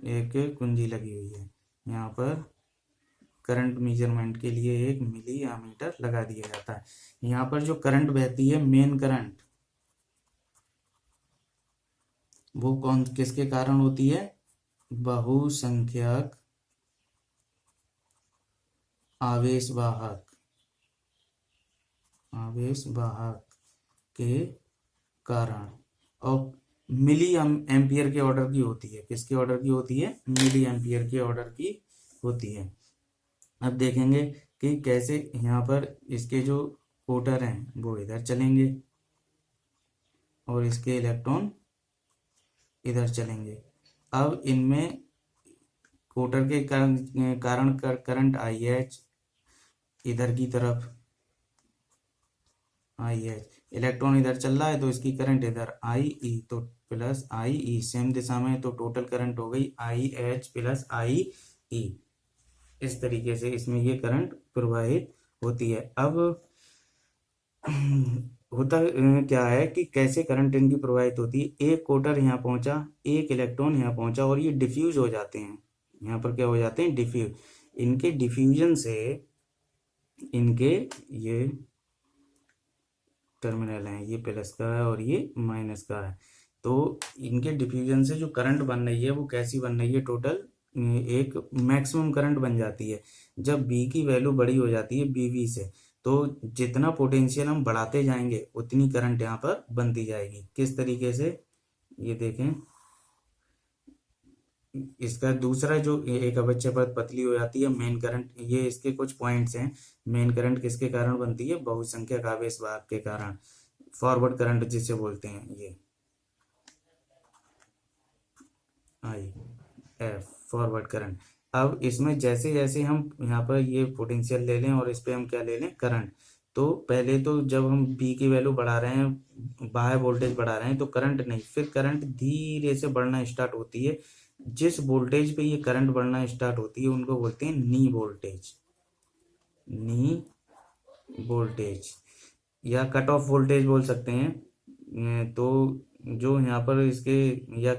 A: एक कुंजी लगी हुई है, यहाँ पर करंट मेजरमेंट के लिए एक मिली एमीटर लगा दिया जाता है। यहाँ पर जो करंट बहती है, मेन करंट, वो कौन किसके कारण होती है, बहुसंख्यक आवेशवाहक के कारण, और मिली एम्पियर के ऑर्डर की होती है। किसके ऑर्डर की होती है, मिली एम्पियर के ऑर्डर की होती है। अब देखेंगे कि कैसे यहाँ पर इसके जो कोटर हैं वो इधर चलेंगे और इसके इलेक्ट्रॉन इधर चलेंगे। अब इनमें कोटर के कारण करंट आई एच इधर की तरफ, आई एच, इलेक्ट्रॉन इधर चल रहा है तो इसकी करंट इधर आई ई, तो प्लस आई ई, सेम दिशा में, तो टोटल करंट हो गई आई एच प्लस आई ई। इस तरीके से इसमें ये करंट प्रवाहित होती है। अब होता क्या है कि कैसे करंट इनकी प्रवाहित होती है, एक कोटर यहाँ पहुंचा, एक इलेक्ट्रॉन यहाँ पहुंचा और ये डिफ्यूज हो जाते हैं। यहाँ पर क्या हो जाते हैं, डिफ्यूज। इनके डिफ्यूजन से इनके ये टर्मिनल हैं, ये प्लस का है और ये माइनस का है, तो इनके डिफ्यूजन से जो करंट बन रही है वो कैसी बन रही है, टोटल एक मैक्सिमम करंट बन जाती है। जब बी की वैल्यू बड़ी हो जाती है बीवी से, तो जितना पोटेंशियल हम बढ़ाते जाएंगे उतनी करंट यहाँ पर बनती जाएगी। किस तरीके से, ये देखें, इसका दूसरा जो एक अवच्छय परत पतली हो जाती है, मेन करंट, ये इसके कुछ पॉइंट्स हैं। मेन करंट किसके कारण बनती है, बहुसंख्यक आवेश वाहक के कारण, फॉरवर्ड करंट जिसे बोलते हैं, ये आई एफ फॉरवर्ड करंट। अब इसमें जैसे जैसे हम यहाँ पर ये पोटेंशियल ले लें और इस पे हम क्या ले लें, करंट, तो पहले तो जब हम बी की वैल्यू बढ़ा रहे हैं, बाह्य वोल्टेज बढ़ा रहे हैं, तो करंट नहीं, फिर करंट धीरे से बढ़ना स्टार्ट होती है। जिस वोल्टेज पे ये करंट बढ़ना स्टार्ट होती है उनको बोलते हैं नी वोल्टेज, नी वोल्टेज, या कट ऑफ वोल्टेज बोल सकते हैं। तो जो यहाँ पर इसके या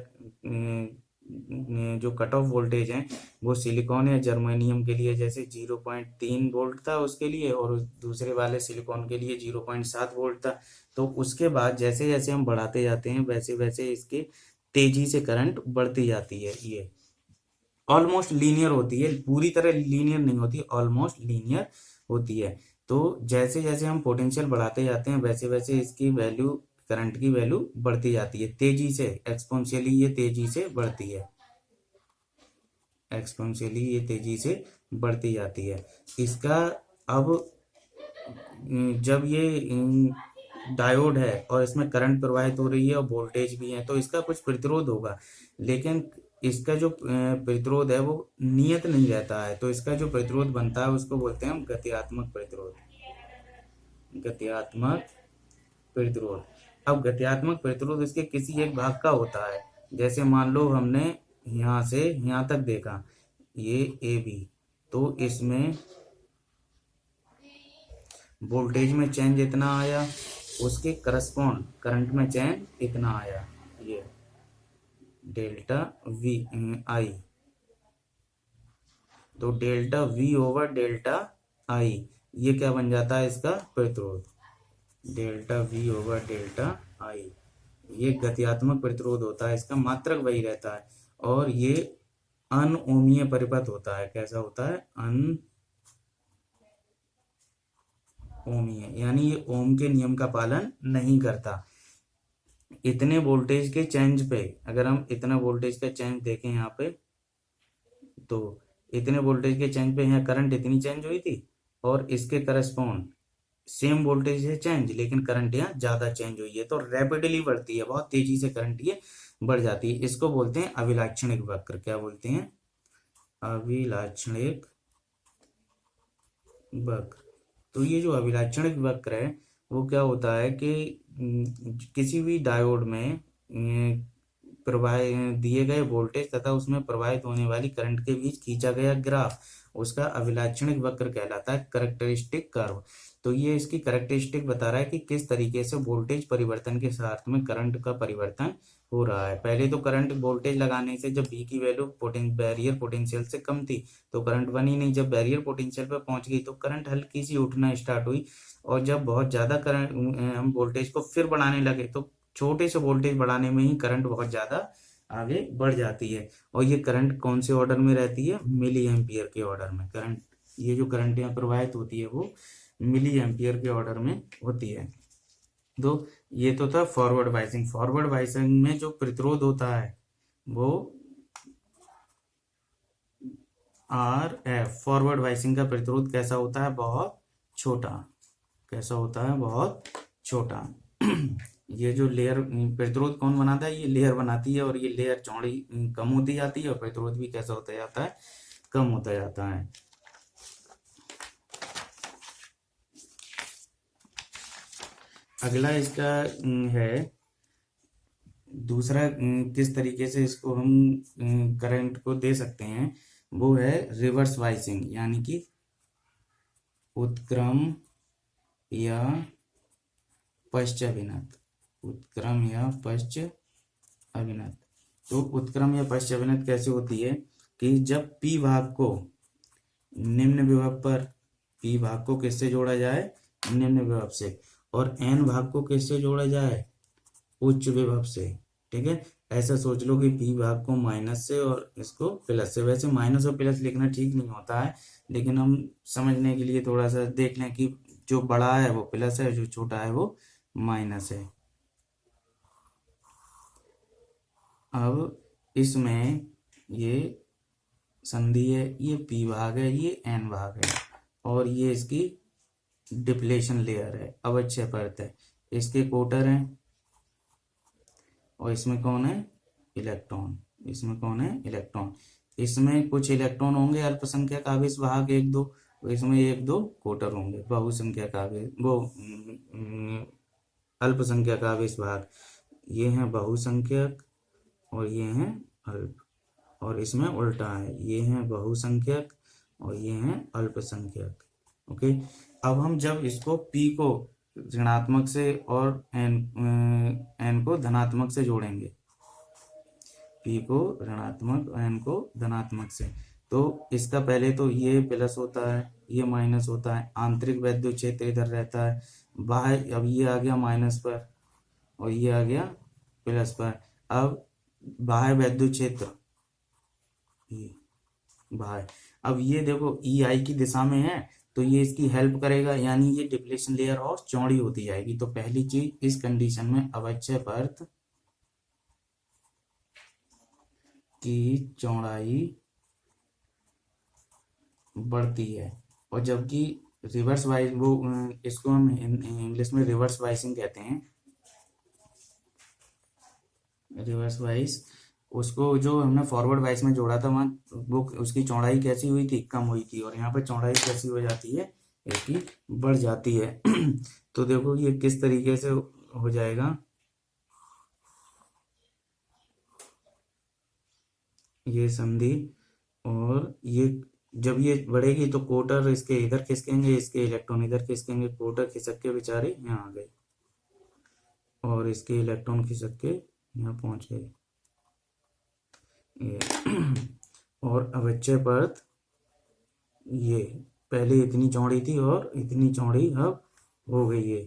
A: जो कट ऑफ वोल्टेज है वो सिलिकॉन या जर्मेनियम के लिए जैसे 0.3 वोल्ट था उसके लिए, और दूसरे वाले सिलिकॉन के लिए 0.7 वोल्ट था। तो उसके बाद जैसे जैसे हम बढ़ाते जाते हैं वैसे वैसे इसके तेजी से करंट बढ़ती जाती है। ये ऑलमोस्ट लीनियर होती है, पूरी तरह लीनियर नहीं होती, ऑलमोस्ट लीनियर होती है। तो जैसे जैसे हम पोटेंशियल बढ़ाते जाते हैं वैसे वैसे इसकी वैल्यू, करंट की वैल्यू बढ़ती जाती है तेजी से, एक्सपोनेंशियली ये तेजी से बढ़ती है, एक्सपोनेंशियली ये तेजी से बढ़ती जाती है। इसका अब जब ये डायोड है और इसमें करंट प्रवाहित हो रही है और वोल्टेज भी है, तो इसका कुछ प्रतिरोध होगा, लेकिन इसका जो प्रतिरोध है वो नियत नहीं रहता है। तो इसका जो प्रतिरोध बनता है उसको बोलते हैं हम गत्यात्मक प्रतिरोध, गत्यात्मक प्रतिरोध। अब गत्यात्मक प्रतिरोध इसके किसी एक भाग का होता है, जैसे मान लो हमने यहाँ से यहाँ तक देखा, ये ए बी, तो इसमें वोल्टेज में चेंज इतना आया, उसके करस्पॉन्ड करंट में चेंज इतना आया, ये डेल्टा वी आई। तो डेल्टा वी ओवर डेल्टा आई, ये क्या बन जाता है इसका प्रतिरोध, डेल्टा वी ओवर डेल्टा आई, ये गत्यात्मक प्रतिरोध होता है। इसका मात्रक वही रहता है और ये अनओमीय परिपथ होता है। कैसा होता है, अनओमीय, यानी ये ओम के नियम का पालन नहीं करता। इतने वोल्टेज के चेंज पे, अगर हम इतना वोल्टेज का चेंज देखें यहाँ पे, तो इतने वोल्टेज के चेंज पे यहाँ करंट इतनी चेंज हुई थी और इसके करस्पॉन्ड सेम वोल्टेज से चेंज, लेकिन करंट यहाँ ज्यादा चेंज हुई है, तो रैपिडली बढ़ती है, बहुत तेजी से करंट ये बढ़ जाती है। इसको बोलते हैं अभिलाक्षणिक वक्र। क्या बोलते हैं, अभिलाक्षणिक वक्र। तो ये जो अभिलाक्षणिक वक्र है वो क्या होता है कि किसी भी डायोड में प्रवाहित दिए गए वोल्टेज तथा उसमें प्रवाहित होने वाली करंट के बीच खींचा गया ग्राफ उसका अभिलाक्षणिक वक्र कहलाता है, कैरेक्टरिस्टिक कर्व। तो ये इसकी कैरेक्टरिस्टिक बता रहा है कि किस तरीके से वोल्टेज परिवर्तन के साथ में करंट का परिवर्तन हो रहा है। पहले तो करंट वोल्टेज लगाने से जब बी की वैल्यू बैरियर पोटेंशियल से कम थी तो करंट बनी नहीं, जब बैरियर पोटेंशियल पर पहुंच गई तो करंट हल्की सी उठना स्टार्ट हुई, और जब बहुत ज्यादा करंट हम वोल्टेज को फिर बढ़ाने लगे तो छोटे से वोल्टेज बढ़ाने में ही करंट बहुत ज्यादा आगे बढ़ जाती है। और ये करंट कौन से ऑर्डर में रहती है, मिली एम्पियर के ऑर्डर में। करंट, ये जो करंट यहाँ प्रवाहित होती है वो मिली एम्पियर के ऑर्डर में होती है। तो ये तो था फॉरवर्ड वाइसिंग। फॉरवर्ड वाइसिंग में जो प्रतिरोध होता है वो आर एफ, फॉरवर्ड वाइसिंग का प्रतिरोध कैसा होता है, बहुत छोटा। कैसा होता है, बहुत छोटा। ये जो लेयर प्रतिरोध कौन बनाता है, ये लेयर बनाती है, और ये लेयर चौड़ी कम होती जाती है और प्रतिरोध भी कैसा होता जाता है, कम होता जाता है। अगला इसका है दूसरा, किस तरीके से इसको हम करंट को दे सकते हैं, वो है रिवर्स वाइसिंग, यानी कि उत्क्रम या पश्चाभिनत, उत्क्रम या पश्चाभिनत। तो उत्क्रम या पश्चाभिनत कैसे होती है कि जब पी भाग को निम्न विभव पर, पी भाग को किससे जोड़ा जाए, निम्न विभव से, और एन भाग को किससे जोड़ा जाए, उच्च विभव से। ठीक है, ऐसा सोच लो कि पी भाग को माइनस से और इसको प्लस से। वैसे माइनस और प्लस लिखना ठीक नहीं होता है, लेकिन हम समझने के लिए थोड़ा सा देख लें कि जो बड़ा है वो प्लस है, जो छोटा है वो माइनस है। अब इसमें ये संधि है, ये पी भाग है, ये एन भाग है, और ये इसकी डिप्लेशन लेयर है, अवक्षय परत है। इसके कोटर हैं, और इसमें कौन है? इलेक्ट्रॉन। इसमें कौन है? इलेक्ट्रॉन। इसमें कुछ इलेक्ट्रॉन होंगे अल्पसंख्यक आवेश वाहक एक दो, और इसमें एक दो कोटर होंगे बहुसंख्यक आवेश, वो अल्पसंख्यक आवेश वाहक। ये हैं बहुसंख्यक और ये हैं अल्प, और इसमें उल्टा है, ये हैं बहुसंख्यक और ये हैं अल्पसंख्यक। ओके, अब हम जब इसको P को ऋणात्मक से और N को धनात्मक से जोड़ेंगे, P को ऋणात्मक और N को धनात्मक से, तो इसका पहले तो ये प्लस होता है, ये माइनस होता है, आंतरिक वैद्युत क्षेत्र इधर रहता है, बाहर अब ये आ गया माइनस पर और ये आ गया प्लस पर। अब बाहर वैद्युत क्षेत्र बाहर, अब ये देखो ई आई की दिशा में है, तो ये इसकी हेल्प करेगा, यानी ये डिप्लेशन लेयर और चौड़ी होती जाएगी। तो पहली चीज, इस कंडीशन में अवक्षय परत की चौड़ाई बढ़ती है, और जबकि रिवर्स वाइज, वो इसको हम इंग्लिश में रिवर्स वाइसिंग कहते हैं, रिवर्स वाइज, उसको जो हमने फॉरवर्ड वाइज में जोड़ा था वहाँ वो उसकी चौड़ाई कैसी हुई थी? कम हुई थी, और यहाँ पर चौड़ाई कैसी हो जाती है? इसकी बढ़ जाती है। तो देखो ये किस तरीके से हो जाएगा, ये संधि, और ये जब ये बढ़ेगी तो कोटर इसके इधर खिसकेंगे, इसके इलेक्ट्रॉन इधर खिसकेंगे, कोटर खिसक के बेचारे यहाँ आ गए और इसके इलेक्ट्रॉन खिसक के यहाँ पहुंच गए। और अवक्षय परत ये पहले इतनी चौड़ी थी और इतनी चौड़ी अब हो गई है।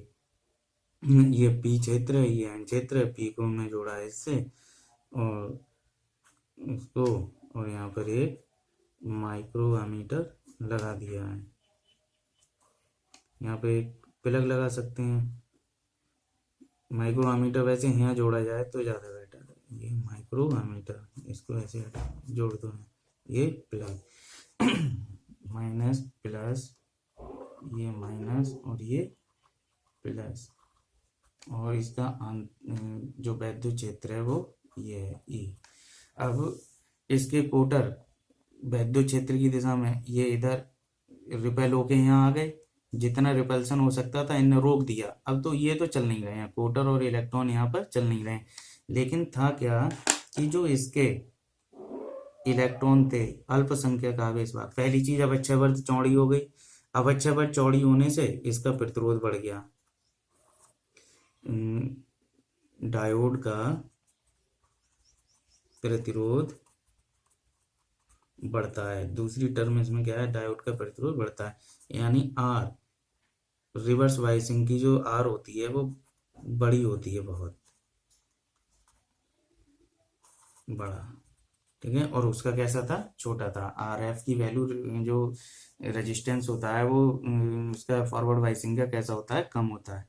A: ये पी क्षेत्र है, ये एन क्षेत्र है, पी को हमने जोड़ा है इससे और इसको, और यहाँ पर एक माइक्रो एमीटर लगा दिया है। यहाँ पे एक प्लग लगा सकते हैं। माइक्रो एमीटर वैसे यहाँ जोड़ा जाए तो ज़्यादा बेटर है। ये माइक्रो एमीटर, इसको ऐसे जोड़ दो, ये प्लग माइनस प्लस, ये माइनस और ये प्लस, और इसका जो वैद्युत क्षेत्र है वो ये है ई। अब इसके कोटर वैद्युत क्षेत्र की दिशा में ये इधर रिपेल होके यहाँ आ गए, जितना रिपल्सन हो सकता था इनने रोक दिया। अब तो ये तो चल नहीं रहे हैं, कोटर और इलेक्ट्रॉन यहाँ पर चल नहीं रहे हैं, लेकिन था क्या कि जो इसके इलेक्ट्रॉन थे अल्पसंख्यक आवेश वाहक, पहली चीज अवक्षय परत चौड़ी हो गई। अवक्षय परत चौड़ी होने से इसका प्रतिरोध बढ़ गया, डायोड का प्रतिरोध बढ़ता है। दूसरी टर्म इसमें क्या है? डायोड का प्रतिरोध बढ़ता है, यानी आर, रिवर्स वाइसिंग की जो आर होती है वो बड़ी होती है, बहुत बड़ा, ठीक है। और उसका कैसा था? छोटा था। आर एफ की वैल्यू, जो रेजिस्टेंस होता है वो उसका फॉरवर्ड वाइसिंग का कैसा होता है? कम होता है।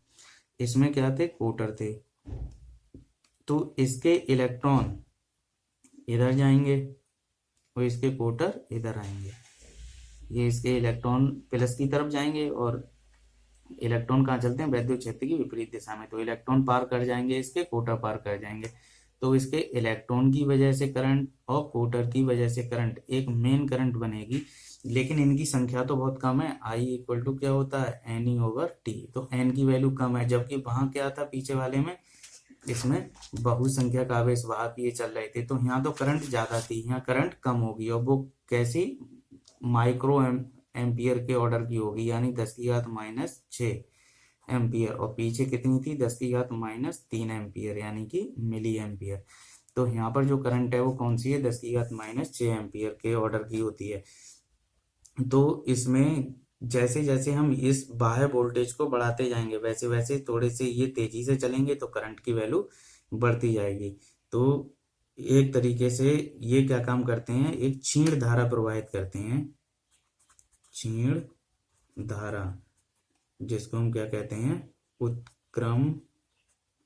A: इसमें क्या थे? कोटर थे, तो इसके इलेक्ट्रॉन इधर जाएंगे और इसके कोटर इधर आएंगे। ये इसके इलेक्ट्रॉन प्लस की तरफ जाएंगे और इलेक्ट्रॉन कहाँ चलते हैं? वैद्युत क्षेत्र की विपरीत दिशा में, तो इलेक्ट्रॉन पार कर जाएंगे, इसके कोटर पार कर जाएंगे। तो इसके इलेक्ट्रॉन की वजह से करंट और कोटर की वजह से करंट, एक मेन करंट बनेगी, लेकिन इनकी संख्या तो बहुत कम है। आई इक्वल टू क्या होता है? N E over T. तो एन की वैल्यू कम है, जबकि वहां क्या था पीछे वाले में? इसमें बहुसंख्यक आवेश वाहक ये चल रहे थे, तो यहाँ तो करंट ज्यादा थी, यहाँ करंट कम होगी, और वो कैसी? माइक्रो एम्पियर के ऑर्डर की होगी, यानी 10⁻⁻⁶ एम्पियर, और पीछे कितनी थी? 10⁻⁻3 एम्पियर, यानी कि मिली एम्पियर। तो यहाँ पर जो करंट है वो कौन सी है? 10⁻⁻6 एम्पियर के ऑर्डर की होती है। तो इसमें जैसे जैसे हम इस बाह्य वोल्टेज को बढ़ाते जाएंगे, वैसे वैसे थोड़े से ये तेजी से चलेंगे, तो करंट की वैल्यू बढ़ती जाएगी। तो एक तरीके से ये क्या काम करते हैं? एक क्षीण धारा प्रवाहित करते हैं, क्षीण धारा। जिसको हम क्या कहते हैं, उत्क्रम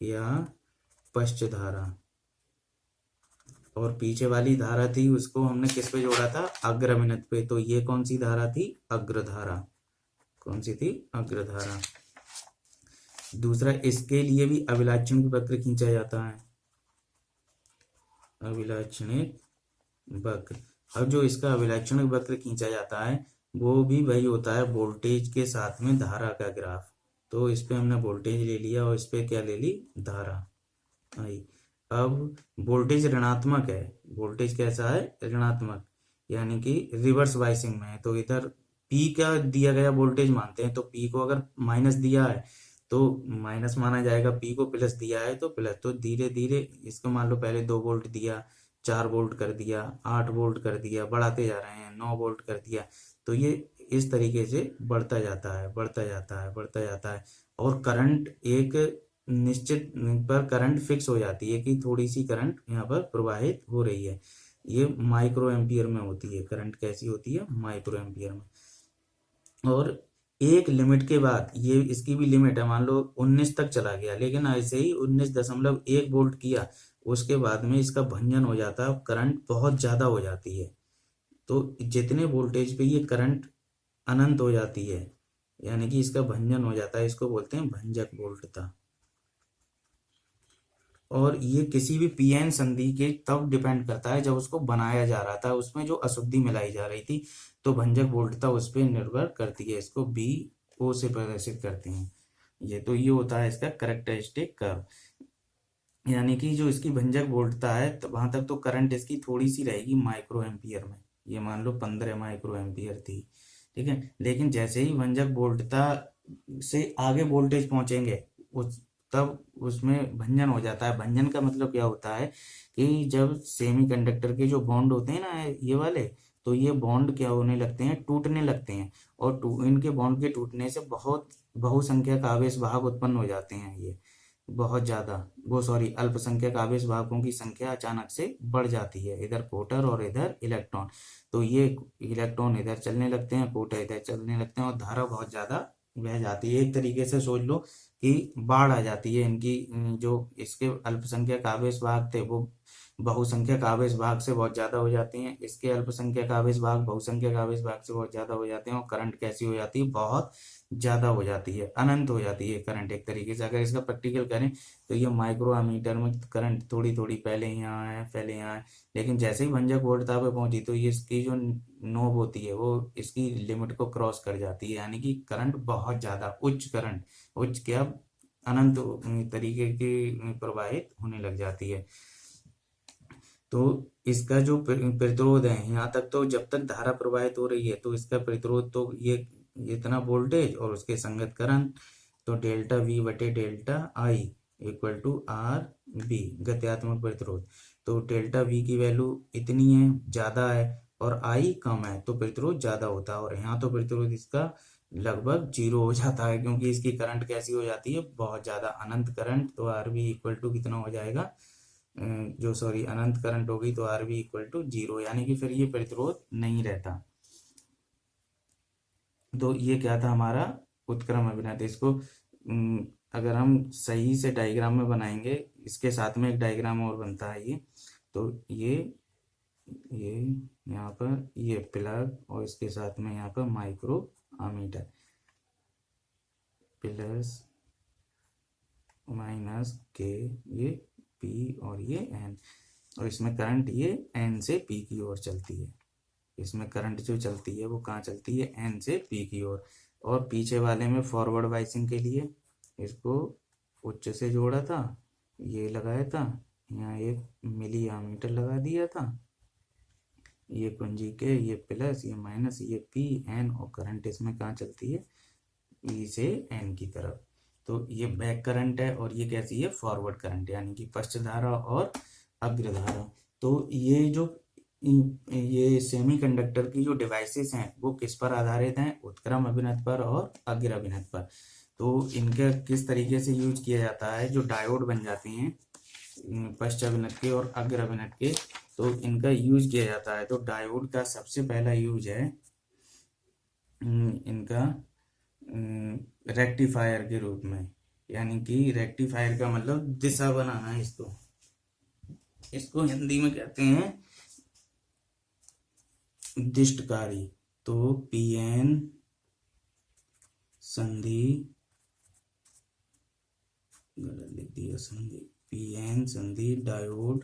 A: या पश्च धारा। और पीछे वाली धारा थी उसको हमने किस पे जोड़ा था, अग्रमिनत पे। तो ये कौन सी धारा थी, अग्रधारा। कौन सी थी, अग्रधारा। दूसरा, इसके लिए भी अभिलाक्षणिक वक्र खींचा जाता है, अभिलाक्षणिक वक्र। अब जो इसका अभिलाक्षणिक वक्र खींचा जाता है वो भी वही होता है वोल्टेज के साथ में धारा का ग्राफ। तो इस पे हमने वोल्टेज ले लिया और इस पे क्या ले ली, धारा आई। अब वोल्टेज ऋणात्मक है, वोल्टेज कैसा है, ऋणात्मक, यानी कि रिवर्स बाइसिंग में है। तो इधर पी का दिया गया वोल्टेज मानते हैं, तो पी को अगर माइनस दिया है तो माइनस माना जाएगा, पी को प्लस दिया है तो प्लस। तो धीरे धीरे इसको मान लो पहले 2 वोल्ट दिया, 4 वोल्ट कर दिया, 8 वोल्ट कर दिया, बढ़ाते जा रहे हैं, 9 वोल्ट कर दिया। तो ये इस तरीके से बढ़ता जाता है, बढ़ता जाता है, बढ़ता जाता है। और करंट एक निश्चित पर करंट फिक्स हो जाती है कि थोड़ी सी करंट यहाँ पर प्रवाहित हो रही है। ये माइक्रो एम्पियर में होती है, करंट कैसी होती है, माइक्रो एम्पियर में। और एक लिमिट के बाद, ये इसकी भी लिमिट है, मान लो 19 तक चला गया, लेकिन ऐसे ही 19.1 वोल्ट किया, उसके बाद में इसका भंजन हो जाता है, करंट बहुत ज्यादा हो जाती है। तो जितने वोल्टेज पे ये करंट अनंत हो जाती है, यानी कि इसका भंजन हो जाता है, इसको बोलते हैं भंजक वोल्टता। और ये किसी भी पीएन संधि के तब डिपेंड करता है जब उसको बनाया जा रहा था, उसमें जो अशुद्धि मिलाई जा रही थी, तो भंजक वोल्टता उस पर निर्भर करती है। इसको बी ओ से प्रदर्शित करते हैं। ये तो ये होता है इसका करेक्टरिस्टिक कर्व, यानी कि जो इसकी भंजक वोल्टता है तो वहां तक तो करंट इसकी थोड़ी सी रहेगी माइक्रो एम्पियर में, ये मान लो 15 माइक्रो एम्पियर थी, ठीक है। लेकिन जैसे ही भंजक वोल्टता से आगे वोल्टेज पहुंचेंगे उस तब उसमें भंजन हो जाता है। भंजन का मतलब क्या होता है कि जब सेमीकंडक्टर के जो बॉन्ड होते हैं ना ये वाले, तो ये बॉन्ड क्या होने लगते हैं, टूटने लगते हैं। और इनके बॉन्ड के टूटने से बहुत बहुसंख्यक आवेश वाहक उत्पन्न हो जाते हैं। ये बहुत ज्यादा, वो सॉरी, अल्पसंख्यक आवेश वाहकों की संख्या अचानक से बढ़ जाती है, इधर कोटर और इधर इलेक्ट्रॉन। तो ये इलेक्ट्रॉन इधर चलने लगते हैं, कोटर इधर चलने लगते हैं, और धारा बहुत ज्यादा बह जाती है। एक तरीके से सोच लो कि बाढ़ आ जाती है इनकी। जो इसके अल्पसंख्यक आवेश वाहक थे वो बहुसंख्यक आवेश वाहक से बहुत ज्यादा हो जाते हैं, इसके अल्पसंख्यक आवेश वाहक बहुसंख्यक आवेश वाहक से बहुत ज्यादा हो जाते हैं, और करंट कैसी हो जाती है, बहुत ज्यादा हो जाती है, अनंत हो जाती है करंट। एक तरीके से अगर इसका प्रैक्टिकल करें तो ये माइक्रो अमीटर में करंट थोड़ी थोड़ी पहले यहाँ है, पहले यहाँ है, लेकिन जैसे ही भंजक वोल्टता पे पहुंची तो ये इसकी जो नोब होती है वो इसकी लिमिट को क्रॉस कर जाती है, यानी कि करंट बहुत ज्यादा उच्च करंट, उच्च क्या, अनंत तरीके की प्रवाहित होने लग जाती है। तो इसका जो प्रतिरोध है, यहाँ तक तो जब तक धारा प्रवाहित हो रही है तो इसका प्रतिरोध तो ये इतना वोल्टेज और उसके संगत करंट, तो डेल्टा वी बटे delta I equal to R B, गत्यात्मक प्रतिरोध। तो डेल्टा वी की वैल्यू इतनी है, ज्यादा है, और आई कम है, तो प्रतिरोध ज्यादा होता है। और यहाँ तो प्रतिरोध इसका लगभग 0 हो जाता है, क्योंकि इसकी करंट कैसी हो जाती है, बहुत ज्यादा अनंत करंट। तो आर बी इक्वल टू कितना हो जाएगा, जो सॉरी अनंत करंट होगी, तो आर बी इक्वल टू 0, यानी कि फिर ये प्रतिरोध नहीं रहता। तो ये क्या था हमारा उत्क्रम अभिनय। इसको अगर हम सही से डायग्राम में बनाएंगे, इसके साथ में एक डायग्राम और बनता है ये। तो ये यहाँ पर ये प्लग और इसके साथ में यहाँ पर माइक्रो अमीटर, प्लस माइनस के, ये पी और ये एन, और इसमें करंट ये एन से पी की ओर चलती है। इसमें करंट जो चलती है वो कहाँ चलती है, एन से पी की ओर। और पीछे वाले में फॉरवर्ड बाइसिंग के लिए इसको उच्च से जोड़ा था, ये लगाया था, यहाँ एक मिली एमीटर लगा दिया था, ये कुंजी के, ये प्लस, ये माइनस, ये पी एन, और करंट इसमें कहाँ चलती है, ई से एन की तरफ। तो ये बैक करंट है और ये कैसी है, फॉरवर्ड करंट, यानी कि पश्च धारा और अग्रधारा। तो ये सेमीकंडक्टर की जो डिवाइसेस हैं वो किस पर आधारित हैं, उत्क्रम अभिनत पर और अग्र अभिनत पर। तो इनका किस तरीके से यूज किया जाता है, जो डायोड बन जाते हैं पश्च अभिनत के और अग्र अभिनत के, तो इनका यूज किया जाता है। तो डायोड का सबसे पहला यूज है इनका रेक्टिफायर के रूप में, यानी कि रेक्टिफायर का मतलब दिशा बनाना है इसको। इसको हिंदी में कहते हैं दिष्टकारी। तो पीएन संधि, गलत लिख दिया संधि, पीएन संधि डायोड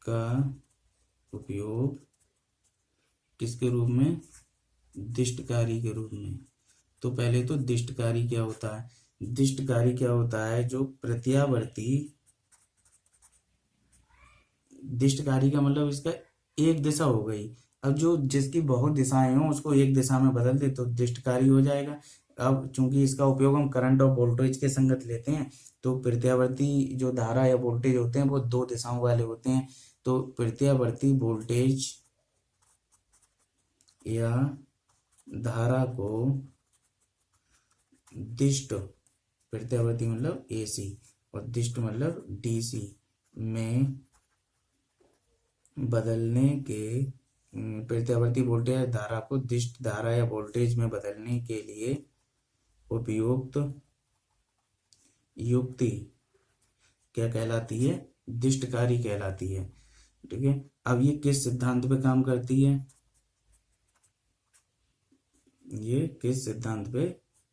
A: का उपयोग किसके रूप में? दिष्टकारी के रूप में। तो पहले तो दिष्टकारी क्या होता है? दिष्टकारी क्या होता है? जो प्रत्यावर्ती, दिष्टकारी का मतलब इसका एक दिशा हो गई। अब जो जिसकी बहुत दिशाएं हों उसको एक दिशा में बदल दे तो दिष्टकारी हो जाएगा। अब चूंकि इसका उपयोग हम करंट और वोल्टेज के संगत लेते हैं, तो प्रत्यावर्ती जो धारा या वोल्टेज होते हैं वो दो दिशाओं वाले होते हैं। तो प्रत्यावर्ती वोल्टेज या धारा को दिष्ट, प्रत्यावर्ती मतलब एसी और दिष्ट मतलब डीसी में बदलने के, प्रत्यावर्ती वोल्टेज धारा को दिष्ट धारा या वोल्टेज में बदलने के लिए उपयुक्त युक्ति क्या कहलाती है? दिष्टकारी कहलाती है। ठीक है, अब ये किस सिद्धांत पे काम करती है? ये किस सिद्धांत पे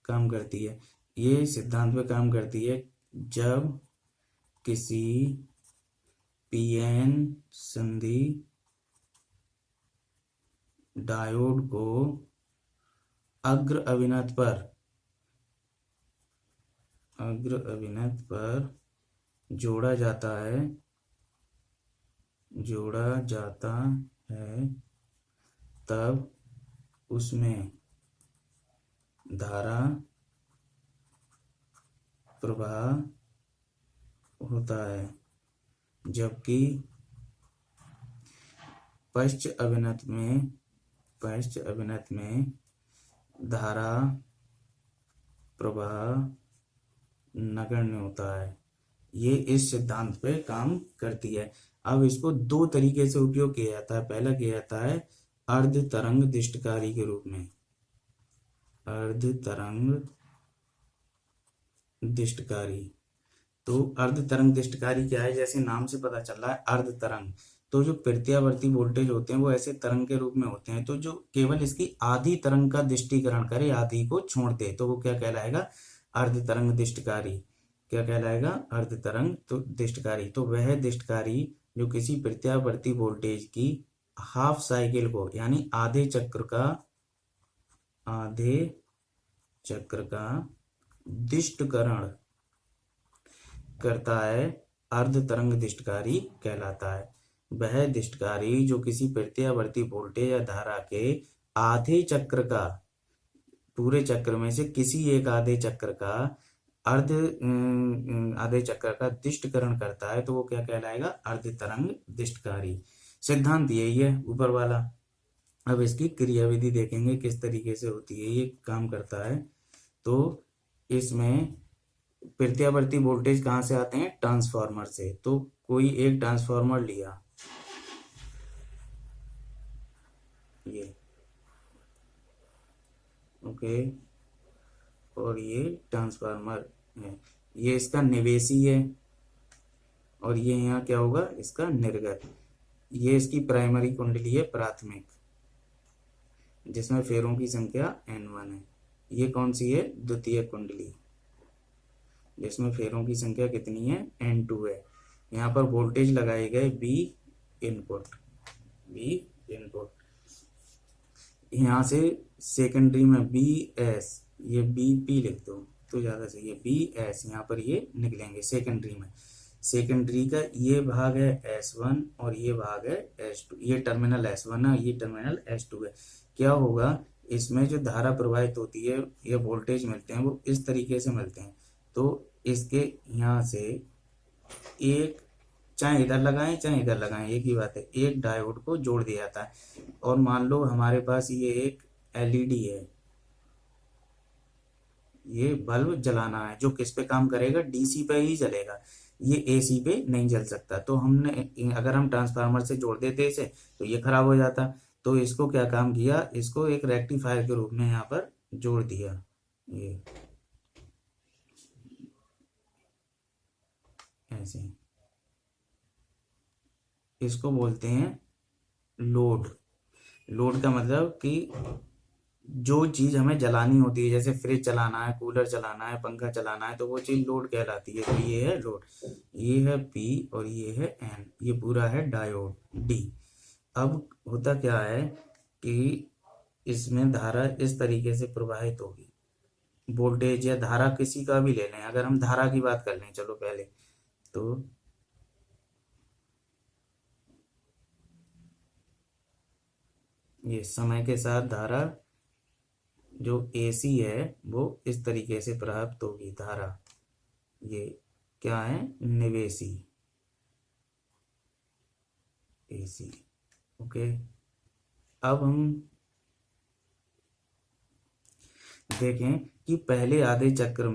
A: काम करती है? ये सिद्धांत पे काम करती है जब किसी पीएन संधि डायोड को अग्र अभिनत पर जोड़ा जाता है, तब उसमें धारा प्रवाह होता है, जबकि पश्च अभिनत में धारा प्रवाह नगण्य होता है। ये इस सिद्धांत पे काम करती है। अब इसको दो तरीके से उपयोग किया जाता है। पहला किया जाता है अर्ध तरंग दिष्टकारी के रूप में। अर्ध तरंग दिष्टकारी, तो अर्ध तरंग दिष्टकारी क्या है? जैसे नाम से पता चल रहा है अर्ध तरंग, तो जो प्रत्यावर्ती वोल्टेज होते हैं वो ऐसे तरंग के रूप में होते हैं। तो जो केवल इसकी आधी तरंग का दिष्टीकरण करे, आधी को छोड़ दे, तो वो क्या कहलाएगा? अर्ध तरंग दिष्टकारी। क्या कहलाएगा? अर्ध तरंग तो दिष्टकारी। तो वह दिष्टकारी जो किसी प्रत्यावर्ती वोल्टेज की हाफ साइकिल को, यानी आधे चक्र का दिष्टकरण करता है, अर्ध तरंग दिष्टकारी कहलाता है। वह दिष्टकारी जो किसी प्रत्यावर्ती वोल्टेज या धारा के आधे चक्र का, पूरे चक्र में से किसी एक आधे चक्र का आधे चक्र का दिष्टकरण करता है, तो वो क्या कहलाएगा? अर्ध तरंग दिष्टकारी। सिद्धांत यही है ऊपर वाला। अब इसकी क्रियाविधि देखेंगे किस तरीके से होती है, ये काम करता है। तो इसमें प्रत्यावर्ती वोल्टेज कहाँ से आते हैं? ट्रांसफार्मर से। तो कोई एक ट्रांसफार्मर लिया, ये ओके, और ये ट्रांसफार्मर है, ये इसका निवेशी है, और ये यहाँ क्या होगा? इसका निर्गत। ये इसकी प्राइमरी कुंडली है, प्राथमिक, जिसमें फेरों की संख्या N1 है। ये कौन सी है? द्वितीय कुंडली, जिसमें फेरों की संख्या कितनी है? N2 है। यहाँ पर वोल्टेज लगाए गए B इनपुट। यहाँ से सेकेंडरी में BS, ये BP लिख दो तो ज़्यादा सही है, BS यहाँ पर ये निकलेंगे सेकेंडरी में। सेकेंडरी का ये भाग है S1 और ये भाग है S2। ये टर्मिनल S1 है, ये टर्मिनल S2 है। क्या होगा? इसमें जो धारा प्रवाहित होती है या वोल्टेज मिलते हैं वो इस तरीके से मिलते हैं। तो इसके यहाँ से एक, चाहे इधर लगाएं चाहे इधर लगाएं, एक ही बात है, एक डायोड को जोड़ दिया जाता है। और मान लो हमारे पास ये एक LED है, ये बल्ब जलाना है, जो किस पे काम करेगा? DC पे ही जलेगा, ये AC पे नहीं जल सकता। तो हमने, अगर हम ट्रांसफार्मर से जोड़ देते इसे तो ये खराब हो जाता। तो इसको क्या काम किया? इसको एक रेक्टिफायर के रूप में यहाँ पर जोड़ दिया, ये ऐसे, इसको बोलते हैं लोड। लोड का मतलब कि जो चीज हमें जलानी होती है, जैसे फ्रिज चलाना है, कूलर चलाना है, पंखा चलाना है, तो वो चीज लोड कहलाती है। तो ये है लोड। ये है पी और ये है एन, ये पूरा है डायोड डी। अब होता क्या है कि इसमें धारा इस तरीके से प्रवाहित होगी। वोल्टेज या धारा किसी का भी ले लें, अगर हम धारा की बात कर लें, चलो पहले तो ये समय के साथ धारा जो एसी है वो इस तरीके से प्राप्त होगी धारा। ये क्या है, निवेशी एसी। ओके, अब हम देखें कि पहले आधे चक्र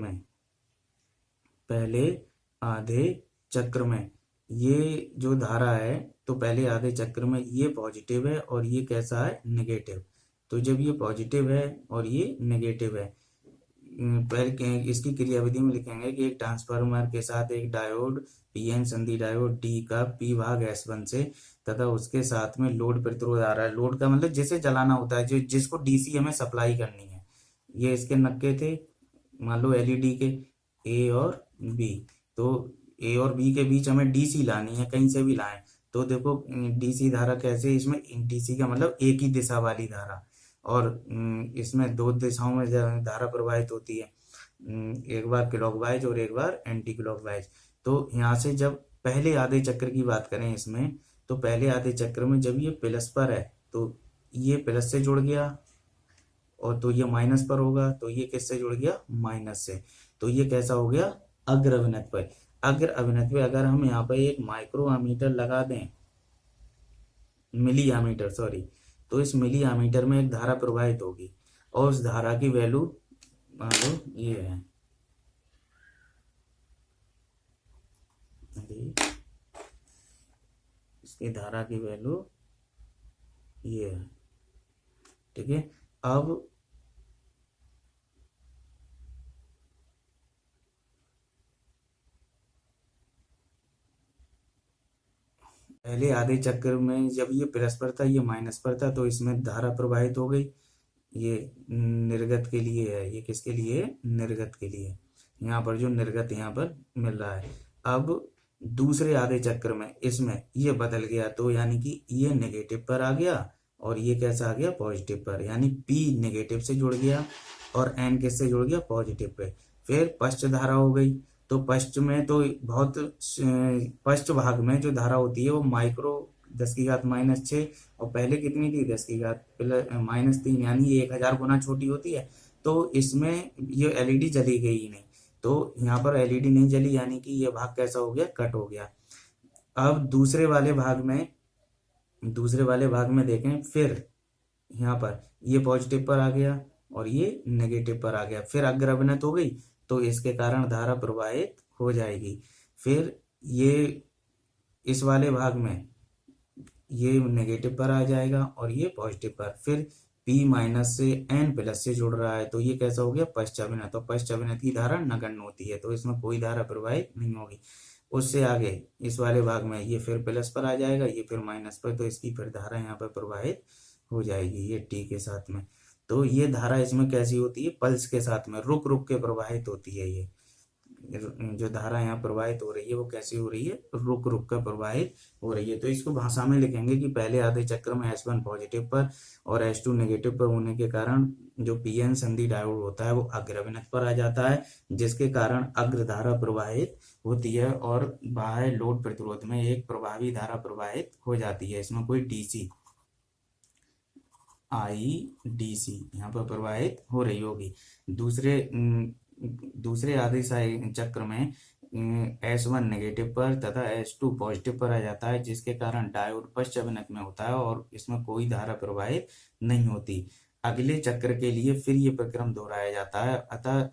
A: में ये जो धारा है, तो पहले आधे चक्र में ये पॉजिटिव है और ये कैसा है, नेगेटिव। तो जब ये पॉजिटिव है और ये नेगेटिव है, पहले इसकी क्रियाविधि में लिखेंगे कि एक ट्रांसफार्मर के साथ एक डायोड पीएन संधि डायोड डी का पी भाग S1 से तथा उसके साथ में लोड प्रतिरोध आ रहा है। लोड का मतलब जिसे जलाना होता है, जो जिसको डीसी हमें सप्लाई करनी है। ये इसके नक्के थे, मान लो एलईडी के ए और बी। तो ए और बी के बीच हमें डीसी लानी है, कहीं से भी लाएं। तो देखो डीसी धारा कैसे, इसमें डीसी का मतलब एक ही दिशा वाली धारा, और इसमें दो दिशाओं में धारा प्रवाहित होती है, एक बार क्लॉकवाइज और एक बार एंटी क्लॉकवाइज। तो यहाँ से जब पहले आधे चक्र की बात करें इसमें, तो पहले आधे चक्र में जब ये प्लस पर है तो ये प्लस से जुड़ गया, और तो ये माइनस पर होगा तो ये किससे जुड़ गया, माइनस से। तो ये कैसा हो गया, अग्र अभिनत पर। अग्र अभिनत पे अगर हम यहाँ पर एक माइक्रो अमीटर लगा दें, मिली अमीटर सॉरी, तो इस मिली अमीटर में एक धारा प्रवाहित होगी, और उस धारा की वैल्यू मान लो ये है, इसकी धारा की वैल्यू ये है, ठीक है। अब पहले आधे चक्र में जब ये प्लस पर था, ये माइनस पर था, तो इसमें धारा प्रवाहित हो गई। ये निर्गत के लिए है, ये किसके लिए है, निर्गत के लिए। यहाँ पर जो निर्गत यहाँ पर मिल रहा है। अब दूसरे आधे चक्र में इसमें ये बदल गया, तो यानी कि ये नेगेटिव पर आ गया और ये कैसा आ गया, पॉजिटिव पर। यानी पी नेगेटिव से जुड़ गया और एन किससे जुड़ गया, पॉजिटिव पे। फिर पश्च धारा हो गई। तो पश्च में तो बहुत पश्च भाग में जो धारा होती है वो माइक्रो 10⁻⁻6, और पहले कितनी थी, 10⁻⁻3, यानी ये 1000 गुना छोटी होती है। तो इसमें ये एलईडी जली गई ही नहीं, तो यहाँ पर एलईडी नहीं जली, यानी कि ये भाग कैसा हो गया, कट हो गया। अब दूसरे वाले भाग में देखें, फिर यहाँ पर ये पॉजिटिव पर आ गया और ये नेगेटिव पर आ गया, फिर अग्र अभिनत हो गई, तो इसके कारण धारा प्रवाहित हो जाएगी। फिर ये इस वाले भाग में ये नेगेटिव पर आ जाएगा और ये पॉजिटिव पर। फिर P माइनस से N प्लस से जुड़ रहा है, तो ये कैसा हो गया, पश्चाभिनत। तो पश्चाभिनत की धारा नगण्य होती है, तो इसमें कोई धारा प्रवाहित नहीं होगी। उससे आगे इस वाले भाग में ये फिर प्लस पर आ जाएगा, ये फिर माइनस पर, तो इसकी फिर धारा यहाँ पर प्रवाहित हो जाएगी, ये टी के साथ में। तो ये धारा इसमें कैसी होती है, पल्स के साथ में रुक रुक के प्रवाहित होती है। ये जो धारा यहाँ प्रवाहित हो रही है वो कैसी हो रही है, रुक रुक कर प्रवाहित हो रही है। तो इसको भाषा में लिखेंगे कि पहले आधे चक्र में S1 पॉजिटिव पर और S2 नेगेटिव पर होने के कारण जो पीएन संधि डायोड होता है वो अग्र अभिनत पर आ जाता है, जिसके कारण अग्र धारा प्रवाहित होती है और बाह्य लोड प्रतिरोध में एक प्रभावी धारा प्रवाहित हो जाती है। इसमें कोई डीसी डीसी यहाँ पर प्रवाहित हो रही होगी। दूसरे आधे चक्र में S1 नेगेटिव पर तथा S2 पॉजिटिव पर आ जाता है, जिसके कारण डायोड पश्च अभिनत में होता है और इसमें कोई धारा प्रवाहित नहीं होती। अगले चक्र के लिए फिर ये प्रक्रम दोहराया जाता है। अतः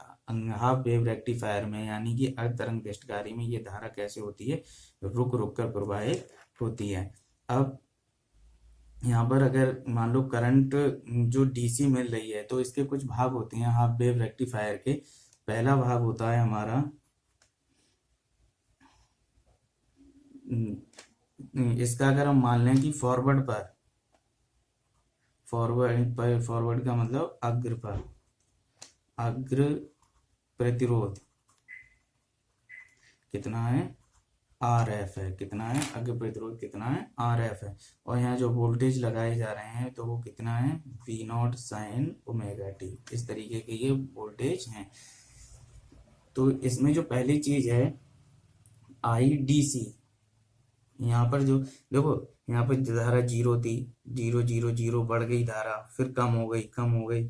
A: हाफ वेव रेक्टिफायर में यानी कि अर्ध तरंग विष्टकारी में ये धारा कैसे होती है, रुक रुक कर प्रवाहित होती है। अब यहाँ पर अगर मान लो करंट जो डीसी मिल रही है तो इसके कुछ भाग होते हैं हाफ वेव रेक्टिफायर के। पहला भाग होता है हमारा इसका अगर हम मान लें कि फॉरवर्ड का मतलब अग्र पर, अग्र प्रतिरोध कितना है, आर एफ है। कितना है अग्र प्रतिरोध, कितना है आर एफ है। और यहाँ जो वोल्टेज लगाए जा रहे हैं तो वो कितना है, V naught sine omega T. इस तरीके के ये वोल्टेज हैं। तो इसमें जो पहली चीज है आई डी सी, यहाँ पर जो देखो यहाँ पर धारा जीरो थी, जीरो जीरो जीरो बढ़ गई धारा, फिर कम हो गई, कम हो गई,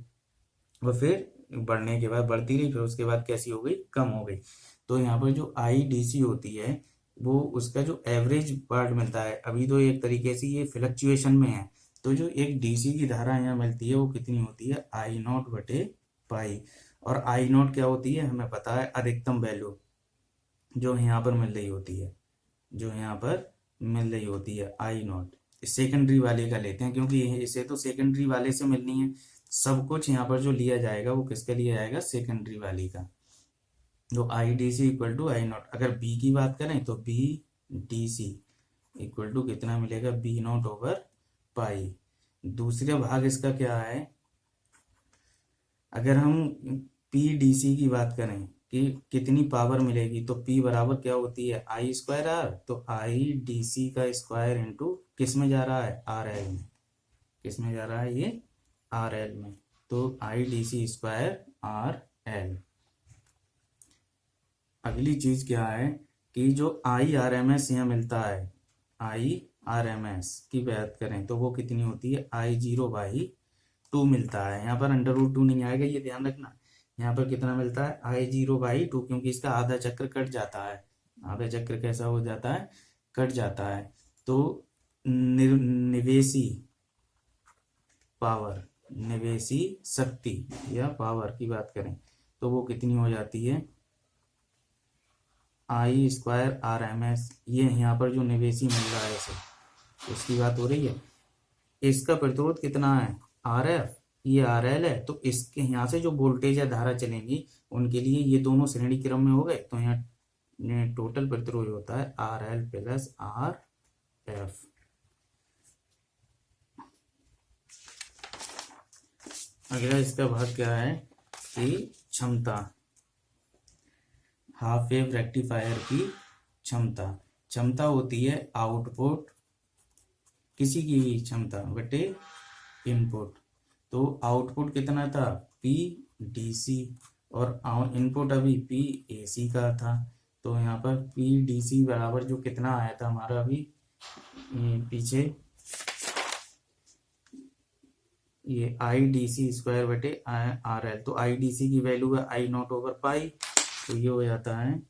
A: और फिर बढ़ने के बाद बढ़ती रही, फिर उसके बाद कैसी हो गई, कम हो गई। तो यहाँ पर जो आई डी सी होती है वो उसका जो एवरेज पार्ट मिलता है, अभी तो एक तरीके से ये फ्लक्चुएशन में है। तो जो एक डीसी की धारा यहाँ मिलती है वो कितनी होती है, आई नॉट बटे पाई। और आई नॉट क्या होती है हमें पता है, अधिकतम वैल्यू जो यहाँ पर मिल रही होती है, जो यहाँ पर मिल रही होती है आई नॉट। सेकेंडरी वाले का लेते हैं क्योंकि इसे तो सेकेंडरी वाले से मिलनी है। सब कुछ यहाँ पर जो लिया जाएगा वो किसका लिया जाएगा, सेकेंडरी वाली का। तो I D C equal to I naught. अगर बी की बात करें तो B D C equal to कितना मिलेगा, बी नॉट ओवर पाई। दूसरा भाग इसका क्या है, अगर हम पी डी सी की बात करें कि कितनी पावर मिलेगी, तो P बराबर क्या होती है, आई स्क्वायर आर। तो आई डी सी का स्क्वायर इंटू किस में जा रहा है, आर एल में। किस में जा रहा है ये, आर एल में। तो I D C square R L. अगली चीज क्या है कि जो आई आर एम एस यहाँ मिलता है, आई आर एम एस की बात करें तो वो कितनी होती है, आई जीरो बाई टू मिलता है। यहाँ पर अंडर रूट टू नहीं आएगा, ये ध्यान रखना। यहाँ पर कितना मिलता है, आई जीरो बाई टू, क्योंकि इसका आधा चक्र कट जाता है। आधा चक्र कैसा हो जाता है, कट जाता है। तो निवेशी पावर, निवेशी शक्ति या पावर की बात करें तो वो कितनी हो जाती है, आई स्क्वायर आर एम एस। ये यहाँ पर जो निवेशी मिल रहा है इसे, उसकी बात हो रही है। इसका प्रतिरोध कितना है, आर एफ, ये आर एल है। तो इसके यहाँ से जो वोल्टेज या धारा चलेंगी उनके लिए ये दोनों श्रेणी क्रम में हो गए। तो यहाँ टोटल प्रतिरोध होता है R L plus R F. अगला इसका भाग क्या है कि क्षमता, हाफ वेव रेक्टिफायर की क्षमता। क्षमता होती है आउटपुट, किसी की भी क्षमता बटे इनपुट। तो आउटपुट कितना था, पी डी सी, और इनपुट अभी पी ए सी का था। तो यहाँ पर पी डी सी बराबर जो कितना आया था हमारा अभी पीछे, ये आई डी सी स्क्वायर बटे आर एल। तो आई डी सी की वैल्यू है आई नॉट ओवर पाई, तो ये हो जाता है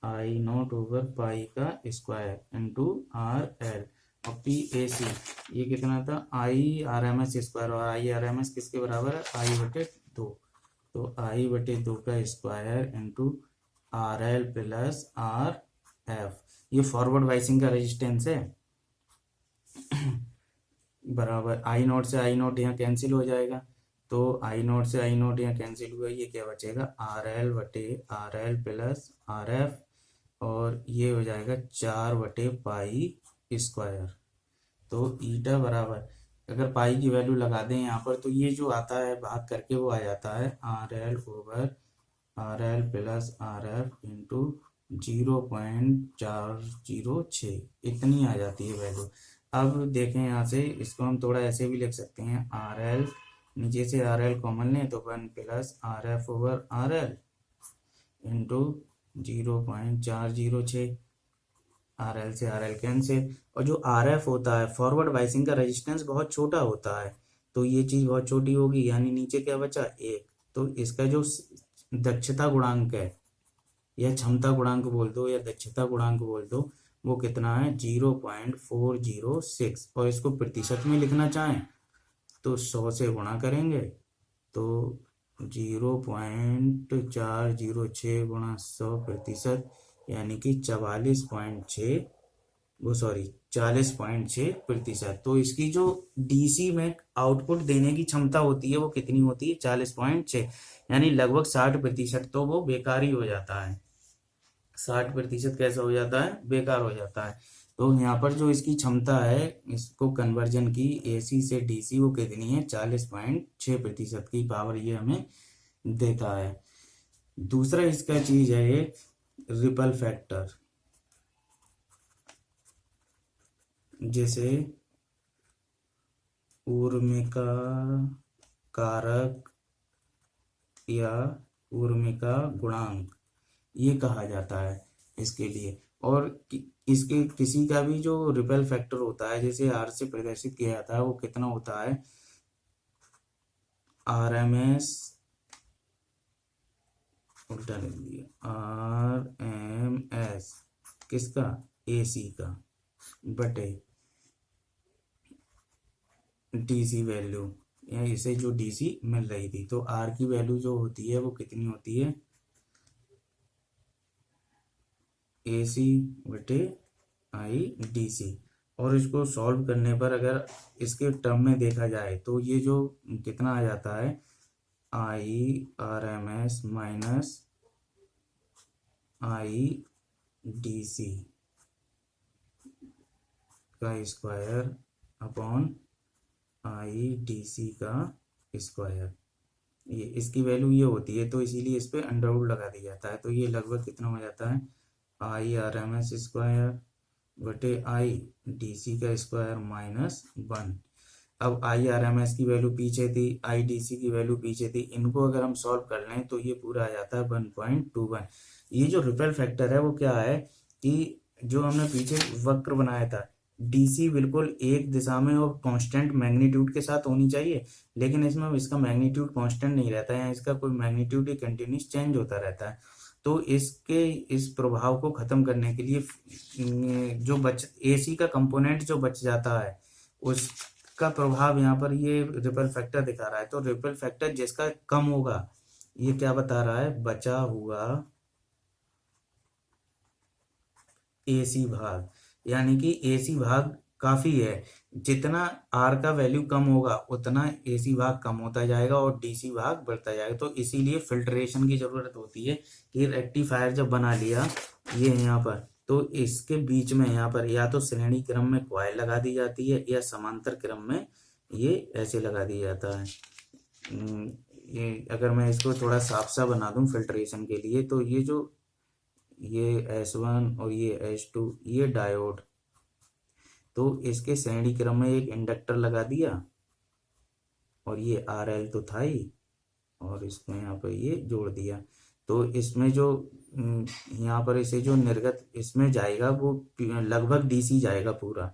A: आई नॉट ओवर पाई का स्क्वायर इंटू आर एल। और पी ए सी ये कितना था, I R M S square, और आई आर एम एस किसके बराबर है, आई बटे दो। तो आई बटे दो का square into R L plus R F. ये फॉरवर्ड वाइसिंग का रेजिस्टेंस है बराबर आई नॉट से आई नॉट यहाँ कैंसिल हो जाएगा। तो आई नॉट से आई नॉट यहाँ कैंसिल हुआ, ये क्या बचेगा, आर एल बटे R L plus R F, और ये हो जाएगा 4 बटे पाई स्क्वायर। तो ईटा बराबर, अगर पाई की वैल्यू लगा दें यहाँ पर तो ये जो आता है भाग करके वो आ जाता है R L over R L plus R F into 0.406, इतनी आ जाती है वैल्यू। अब देखें यहाँ से इसको हम थोड़ा ऐसे भी लिख सकते हैं, आर एल नीचे से आर एल कॉमन लें तो 1 plus R F over R L into 0.406, R L से आर एल कैंसिल। और जो आर एफ होता है फॉरवर्ड वाइसिंग का रेजिस्टेंस बहुत छोटा होता है, तो ये चीज़ बहुत छोटी होगी, यानी नीचे क्या बचा, 1। तो इसका जो दक्षता गुणांक है, या क्षमता गुणांक बोल दो या दक्षता गुणांक बोल दो, वो कितना है, 0.406। और इसको प्रतिशत में लिखना चाहें तो 100 से गुणा करेंगे तो 0.406 गुणा 100 प्रतिशत, यानी कि 44.6 वो सॉरी 40.6%। तो इसकी जो डीसी में आउटपुट देने की क्षमता होती है वो कितनी होती है? 40.6, यानी लगभग 60%। तो वो बेकार ही हो जाता है। 60% कैसा हो जाता है? बेकार हो जाता है। तो यहाँ पर जो इसकी क्षमता है इसको कन्वर्जन की एसी से डीसी, वो कितनी है? 40.6% की पावर ये हमें देता है। दूसरा इसका चीज है एक रिपल फैक्टर, जैसे ऊर्मिका कारक या ऊर्मिका गुणांक, ये कहा जाता है इसके लिए। और इसके किसी का भी जो रिपेल फैक्टर होता है, जैसे आर से प्रदर्शित किया जाता है, वो कितना होता है? आर एम एस, उल्टा लिख दिया, आर एम एस किसका? एसी का, बटे डीसी वैल्यू, या इसे जो डीसी मिल रही थी। तो आर की वैल्यू जो होती है वो कितनी होती है? एसी बटे आई डीसी। और इसको सॉल्व करने पर अगर इसके टर्म में देखा जाए तो ये जो कितना आ जाता है? I R M S minus I DC का स्क्वायर अपॉन आई डीसी का स्क्वायर, ये इसकी वैल्यू ये होती है। तो इसीलिए इस पे अंडर रूट लगा दिया जाता है। तो ये लगभग कितना हो जाता है? I R M S square बटे आई डीसी का स्क्वायर माइनस 1। अब आई आर एम एस की वैल्यू पीछे थी, आई डी सी की वैल्यू पीछे थी, इनको अगर हम सॉल्व कर लें तो ये पूरा आ जाता है 1.21। ये जो रिपल फैक्टर है वो क्या है कि जो हमने पीछे वक्र बनाया था, डीसी बिल्कुल एक दिशा में और कांस्टेंट मैग्नीट्यूड के साथ होनी चाहिए, लेकिन इसमें इसका मैग्नीट्यूड कांस्टेंट नहीं रहता है, इसका कोई मैग्नीट्यूड ही कंटिन्यूस चेंज होता रहता है। तो इसके इस प्रभाव को खत्म करने के लिए जो बच एसी का कंपोनेंट जो बच जाता है उसका प्रभाव यहाँ पर ये रिपल फैक्टर दिखा रहा है। तो रिपल फैक्टर जिसका कम होगा, ये क्या बता रहा है? बचा हुआ एसी भाग, यानी कि एसी भाग काफी है। जितना आर का वैल्यू कम होगा उतना एसी भाग कम होता जाएगा और डीसी भाग बढ़ता जाएगा। तो इसीलिए फिल्ट्रेशन की जरूरत होती है कि रेक्टिफायर जब बना लिया ये यहाँ पर, तो इसके बीच में यहाँ पर या तो श्रेणी क्रम में कॉइल लगा दी जाती है या समांतर क्रम में ये ऐसे लगा दिया जाता है। ये अगर मैं इसको थोड़ा साफ सा बना दूं फिल्ट्रेशन के लिए, तो ये S1 और ये S2, ये डायोड, तो इसके श्रेणी क्रम में एक इंडक्टर लगा दिया और ये RL तो था ही, और इसको यहाँ पर ये जोड़ दिया। तो इसमें जो यहाँ पर इसे जो निर्गत इसमें जाएगा वो लगभग DC जाएगा पूरा,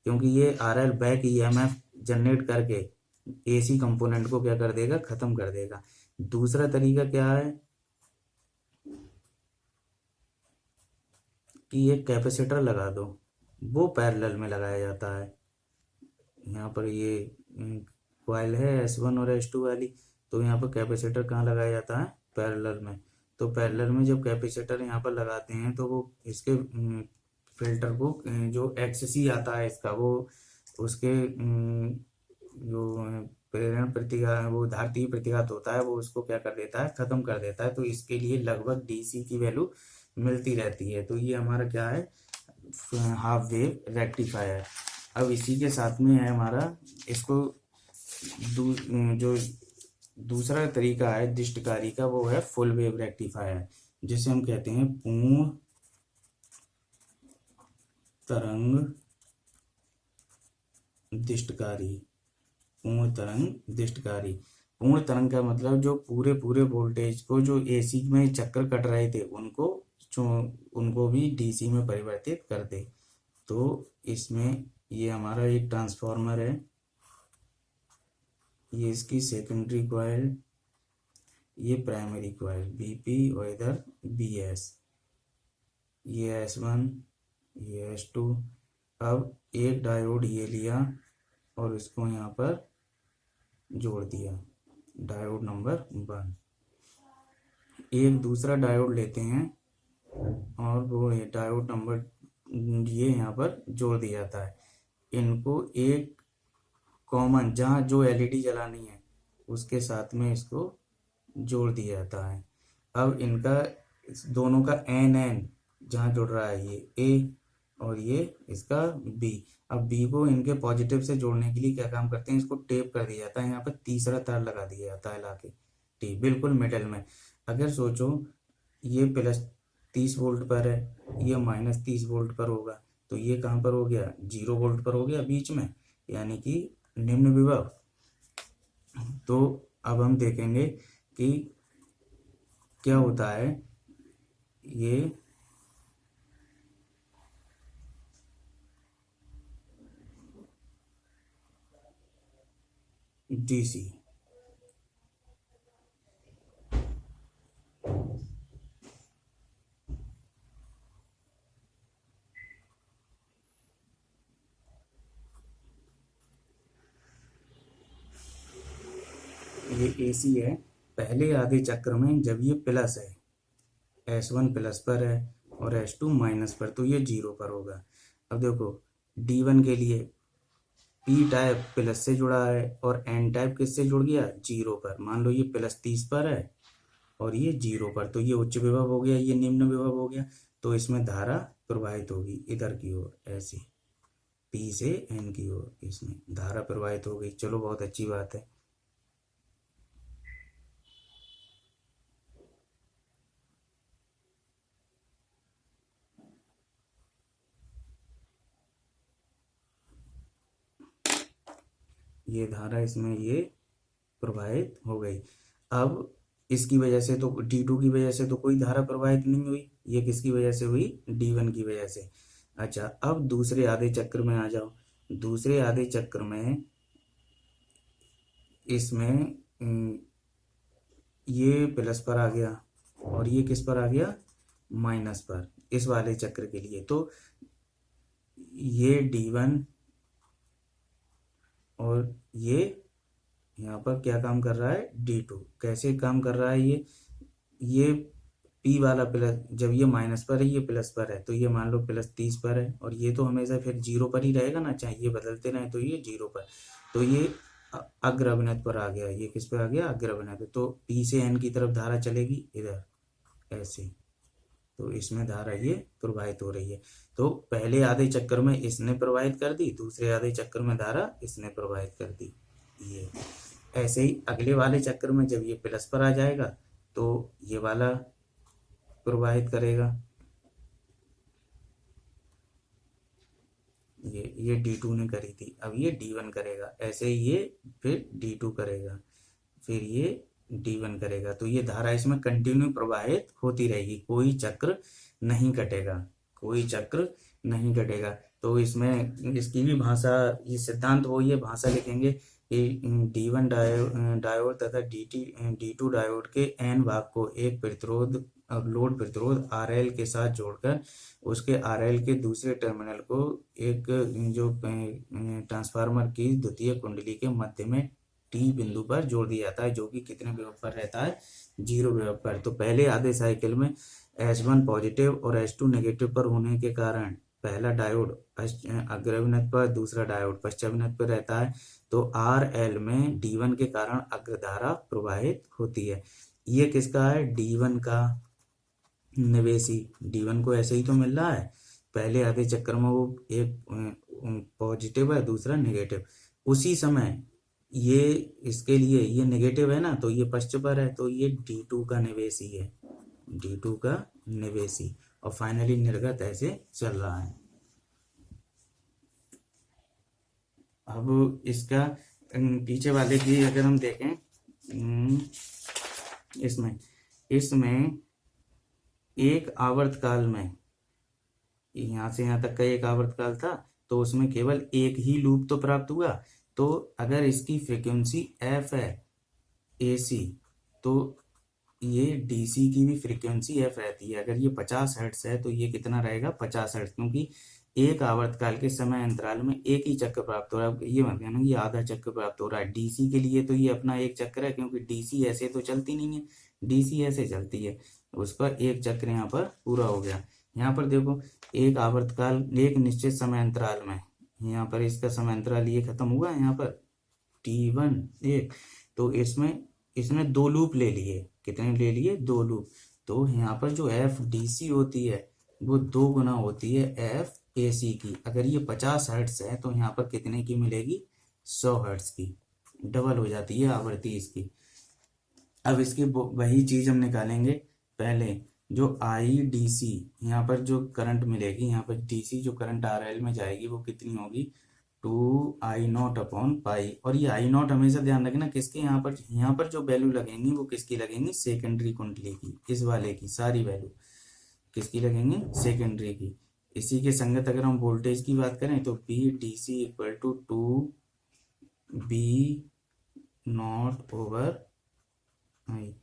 A: क्योंकि ये RL बैक EMF जनरेट करके AC कंपोनेंट को क्या कर देगा? खत्म कर देगा। दूसरा तरीका क्या है कि एक कैपेसिटर लगा दो, वो पैरेलल में लगाया जाता है। यहाँ पर ये कॉइल है S1 और S2 वाली, तो यहाँ पर कैपेसिटर कहाँ लगाया जाता है? पैरेलल में। तो पैरेलल में जब कैपेसिटर यहाँ पर लगाते हैं तो वो इसके फिल्टर को जो XC आता है इसका, वो उसके जो प्रेरण प्रतिघात, वो धारतीय प्रतिघात होता है, वो उसको क्या कर देता है? खत्म कर देता है। तो इसके लिए लगभग DC की वैल्यू मिलती रहती है। तो ये हमारा क्या है? Half wave rectifier. अब इसी के साथ में है हमारा इसको जो दूसरा तरीका है दिष्टकारी का, वो है फुल वेव रेक्टिफायर, जिसे हम कहते हैं पूर्ण तरंग दिष्टकारी। पूर्ण तरंग दिष्टकारी, पूर्ण तरंग का मतलब जो पूरे पूरे वोल्टेज को जो AC में चक्कर कट रहे थे उनको भी DC में परिवर्तित कर दे। तो इसमें ये हमारा एक ट्रांसफार्मर है, ये इसकी सेकेंडरी कॉइल, ये प्राइमरी कॉइल BP और इधर BS, ये S1 ये S2। अब एक डायोड ये लिया और इसको यहाँ पर जोड़ दिया, डायोड नंबर 1। एक दूसरा डायोड लेते हैं और वो है डायोड नंबर ये यहाँ पर जोड़ दिया जाता है। इनको एक कॉमन जहाँ जो एलईडी जलानी है उसके साथ में इसको जोड़ दिया जाता है। अब इनका दोनों का एन एन जहाँ जुड़ रहा है ये ए और ये इसका बी। अब बी को इनके पॉजिटिव से जोड़ने के लिए क्या काम करते हैं, इसको टेप कर दिया जाता है, यहाँ पर तीसरा तार लगा दिया जाता है लाके टी बिल्कुल मिडल में। अगर सोचो ये +30 वोल्ट पर है, ये -30 वोल्ट पर होगा, तो ये कहाँ पर हो गया, 0 वोल्ट पर हो गया बीच में, यानी कि निम्न विभव। तो अब हम देखेंगे कि क्या होता है ये डीसी। ये एसी है। पहले आधे चक्र में जब ये प्लस है, S1 प्लस पर है और S2 माइनस पर, तो ये 0 पर होगा। अब देखो D1 के लिए P टाइप प्लस से जुड़ा है और N टाइप किससे जुड़ गया, 0 पर। मान लो ये +30 पर है और ये 0 पर, तो ये उच्च विभव हो गया, ये निम्न विभव हो गया। तो इसमें धारा प्रवाहित होगी इधर की ओर, ऐसे P से N की ओर इसमें धारा प्रवाहित हो गई। चलो बहुत अच्छी बात है। ये धारा इसमें ये प्रवाहित हो गई। अब इसकी वजह से तो D2 की वजह से तो कोई धारा प्रवाहित नहीं हुई, ये किसकी वजह से हुई, D1 की वजह से। अच्छा, अब दूसरे आधे चक्र में आ जाओ। दूसरे आधे चक्र में इसमें ये प्लस पर आ गया और ये किस पर आ गया, माइनस पर, इस वाले चक्र के लिए। तो ये D1 और ये यहाँ पर क्या काम कर रहा है, D2 कैसे काम कर रहा है, ये P वाला प्लस, जब ये माइनस पर है ये प्लस पर है, तो ये मान लो +30 पर है और ये तो हमेशा फिर 0 पर ही रहेगा ना, चाहे ये बदलते रहे, तो ये 0 पर। तो ये अग्र अभिनत पर आ गया, ये किस पर आ गया, अग्र अभिनत। तो P से N की तरफ धारा चलेगी इधर ऐसे, तो इसमें धारा ये प्रवाहित हो रही है। तो पहले आधे चक्कर में इसने प्रवाहित कर दी, दूसरे आधे चक्कर में धारा इसने प्रवाहित कर दी। ये ऐसे ही अगले वाले चक्कर में जब ये प्लस पर आ जाएगा तो ये वाला प्रवाहित करेगा, ये D2 ने करी थी, अब ये D1 करेगा, ऐसे ही ये फिर D2 करेगा, फिर ये D1 करेगा। तो ये धारा इसमें कंटिन्यू प्रवाहित होती रहेगी, कोई चक्र नहीं कटेगा, कोई चक्र नहीं कटेगा। तो इसमें इसकी भी भाषा, ये सिद्धांत वो ये भाषा लिखेंगे कि D1 डायोड तथा D2 डायोड के N भाग को एक प्रतिरोध, लोड प्रतिरोध RL के साथ जोड़कर उसके RL के दूसरे टर्मिनल को एक जो ट्रांसफार्मर की द्वितीय कुंडली के मध्य में T बिंदु पर जोड़ दिया जाता है, जो कि कितने विभव पर रहता है, 0 विभव पर। तो पहले आधे साइकिल में S1 पॉजिटिव और S2 नेगेटिव पर होने के कारण पहला डायोड अग्रभिनत पर, दूसरा डायोड पश्चाभिनत पर रहता है। तो RL में D1 के कारण अग्रधारा प्रवाहित होती है। ये किसका है, D1 का निवेशी। D1 को ऐसे ही तो मिल रहा है, पहले आधे चक्कर में वो एक पॉजिटिव है, दूसरा नेगेटिव। उसी समय ये इसके लिए ये नेगेटिव है ना, तो ये पश्च पर है, तो ये D2 का निवेशी है, D2 का निवेशी। और फाइनली निर्गत ऐसे चल रहा है। अब इसका पीछे वाले की अगर हम देखें, इसमें एक आवर्तकाल में, यहाँ से यहाँ तक का एक आवर्तकाल था, तो उसमें केवल एक ही लूप तो प्राप्त हुआ। तो अगर इसकी फ्रीक्वेंसी f है AC, तो ये DC की भी फ्रीक्वेंसी f रहती है। अगर ये 50 हर्ट्ज है तो ये कितना रहेगा, 50 हर्ट्ज, क्योंकि एक आवर्तकाल के समय अंतराल में एक ही चक्र प्राप्त हो रहा है। ये मत कहना ये आधा चक्र प्राप्त हो रहा है। DC के लिए तो ये अपना एक चक्र है, क्योंकि DC ऐसे तो चलती नहीं है, DC ऐसे चलती है, उस पर एक चक्र यहाँ पर पूरा हो गया। यहाँ पर देखो, एक आवर्तकाल एक निश्चित समय अंतराल में, यहाँ पर इसका समय अंतराल ये खत्म हुआ यहाँ पर T1 एक, तो इसमें इसने दो लूप ले लिए। कितने ले लिए? दो लूप। तो यहाँ पर जो FDC होती है वो 2 गुना होती है FAC की। अगर ये 50 हर्ट्ज है तो यहाँ पर कितने की मिलेगी? 100 हर्ट्ज की, डबल हो जाती है आवृत्ति इसकी। अब इसकी वही चीज हम निकालेंगे। पहले जो IDC, यहाँ पर जो करंट मिलेगी, यहाँ पर DC जो करंट RL में जाएगी वो कितनी होगी? 2I0 upon pi. और ये I0 हमेशा ध्यान रखना किसके, यहाँ पर जो वैल्यू लगेंगी वो किसकी लगेंगी? सेकेंडरी कुंडली की। इस वाले की सारी वैल्यू किसकी लगेंगी? सेकेंडरी की। इसी के संगत अगर हम वोल्टेज की बात करें तो BDC equal to 2B0 over I,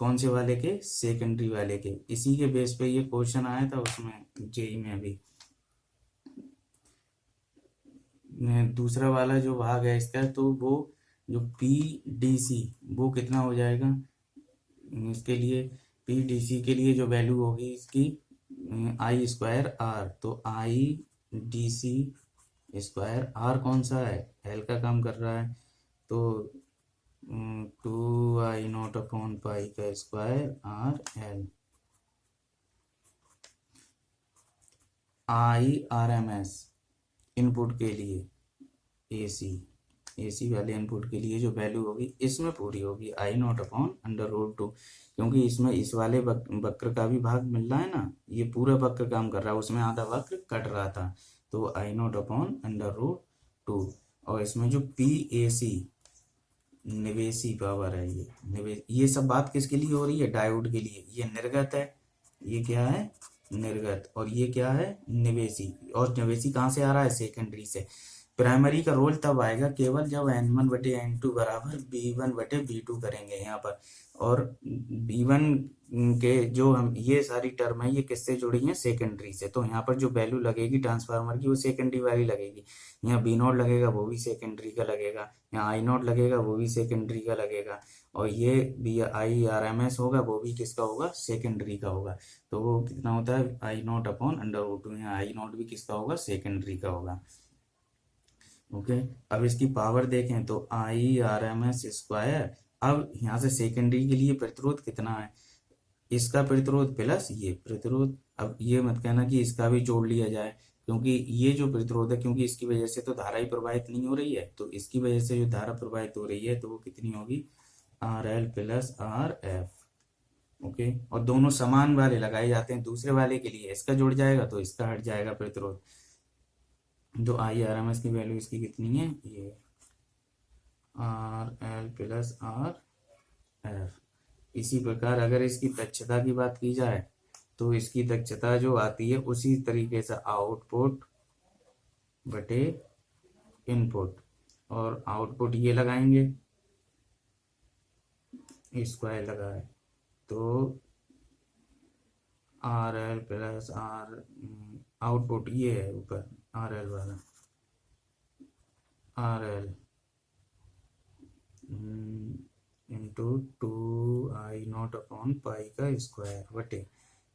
A: कौन से वाले के? सेकेंडरी वाले के। इसी के बेस पे ये क्वेश्चन आया था उसमें JEE में। अभी दूसरा वाला जो भाग है इसका, तो वो जो PDC वो कितना हो जाएगा? इसके लिए PDC के लिए जो वैल्यू होगी इसकी I²R, तो IDC स्क्वायर। R कौन सा है? L का काम कर रहा है, तो 2I0 अपॉन पाई का स्क्वायर RL। IRMS इनपुट के लिए, AC वाले इनपुट के लिए जो वैल्यू होगी इसमें पूरी होगी I0 अपॉन √2, क्योंकि इसमें इस वाले वक्र का भी भाग मिल रहा है ना, ये पूरा वक्र काम कर रहा है, उसमें आधा वक्र कट रहा था, तो I0 अपॉन √2। और इसमें जो PAC निवेशी पावर है, ये सब बात किसके लिए हो रही है? डायोड के लिए। ये निर्गत है, ये क्या है? निर्गत। और ये क्या है? निवेशी। और निवेशी कहाँ से आ रहा है? सेकेंडरी से। प्राइमरी का रोल तब आएगा केवल जब N1/N2 बराबर B1/B2 करेंगे यहाँ पर। और B1 के जो हम ये सारी टर्म है ये किससे जुड़ी है? सेकेंडरी से। तो यहाँ पर जो वैल्यू लगेगी ट्रांसफार्मर की वो सेकेंडरी वाली लगेगी। यहाँ B0 लगेगा वो भी सेकेंडरी का लगेगा, यहाँ I0 लगेगा वो भी सेकेंडरी का लगेगा, और ये IRMS होगा वो भी किसका होगा? सेकेंडरी का होगा। तो वो कितना होता है? I0 upon √2। यहाँ I0 भी किसका होगा? सेकेंडरी का होगा। ओके, अब इसकी पावर देखें तो IRMS स्क्वायर। अब यहाँ से सेकेंडरी के लिए प्रतिरोध कितना है? इसका प्रतिरोध प्लस ये प्रतिरोध। अब ये मत कहना कि इसका भी जोड़ लिया जाए, क्योंकि ये जो प्रतिरोध है, क्योंकि इसकी वजह से तो धारा ही प्रवाहित नहीं हो रही है, तो इसकी वजह से जो धारा प्रवाहित हो रही है तो वो कितनी होगी? RL plus RF। ओके, और दोनों समान वाले लगाए जाते हैं। दूसरे वाले के लिए इसका जुड़ जाएगा तो इसका हट जाएगा प्रतिरोध। जो IRMS की वैल्यू इसकी कितनी है? ये RL प्लस RF। इसी प्रकार अगर इसकी दक्षता की बात की जाए तो इसकी दक्षता जो आती है उसी तरीके से आउटपुट बटे इनपुट, और आउटपुट ये लगाएंगे, स्क्वायर लगाए तो RL प्लस R, आउटपुट ये है ऊपर RL वाला, RL into 2I0 upon pi का स्क्वायर बटे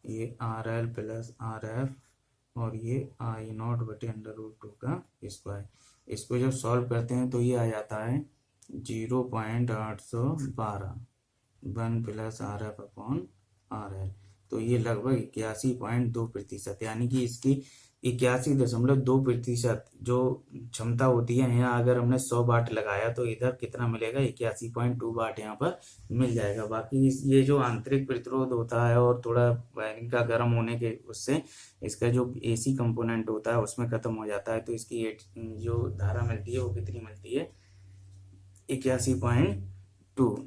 A: ये RL प्लस RF और ये I0 बटे √2 का स्क्वायर। इसको जब सॉल्व करते हैं तो ये आ जाता है 0.812 1 प्लस RF अपॉन RL। तो ये लगभग 81.2%, यानी कि इसकी 81.2% जो क्षमता होती है। यहाँ अगर हमने 100 वाट लगाया तो इधर कितना मिलेगा? 81.2 वाट यहाँ पर मिल जाएगा। बाकी ये जो आंतरिक प्रतिरोध होता है और थोड़ा वायरिंग का गर्म होने के उससे इसका जो AC कंपोनेंट होता है उसमें खत्म हो जाता है, तो इसकी जो धारा मिलती है वो कितनी मिलती है? 81.2।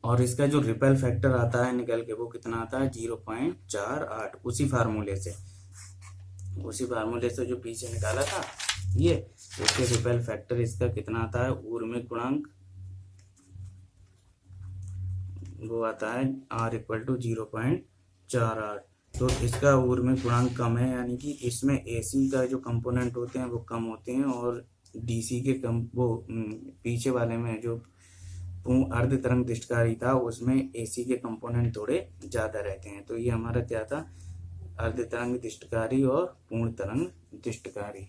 A: और इसका जो रिपेल फैक्टर आता है निकल के वो कितना आता है? 0.48। उसी फार्मूले से जो पीछे निकाला था ये, उसके रिपेल फैक्टर इसका कितना आता है? ऊर्मिक गुणांक वो आता है R इक्वल टू 0.48। तो इसका ऊर्मिक गुणांक कम है, यानी कि इसमें AC का जो कंपोनेंट होते हैं वो कम होते हैं, और DC के कम वो पीछे वाले में जो अर्ध तरंग दृष्टिकारी था उसमें AC के कंपोनेंट थोड़े ज़्यादा रहते हैं। तो ये हमारा क्या था? अर्ध तरंग दिष्टकारी और पूर्ण तरंग दिष्टकारी।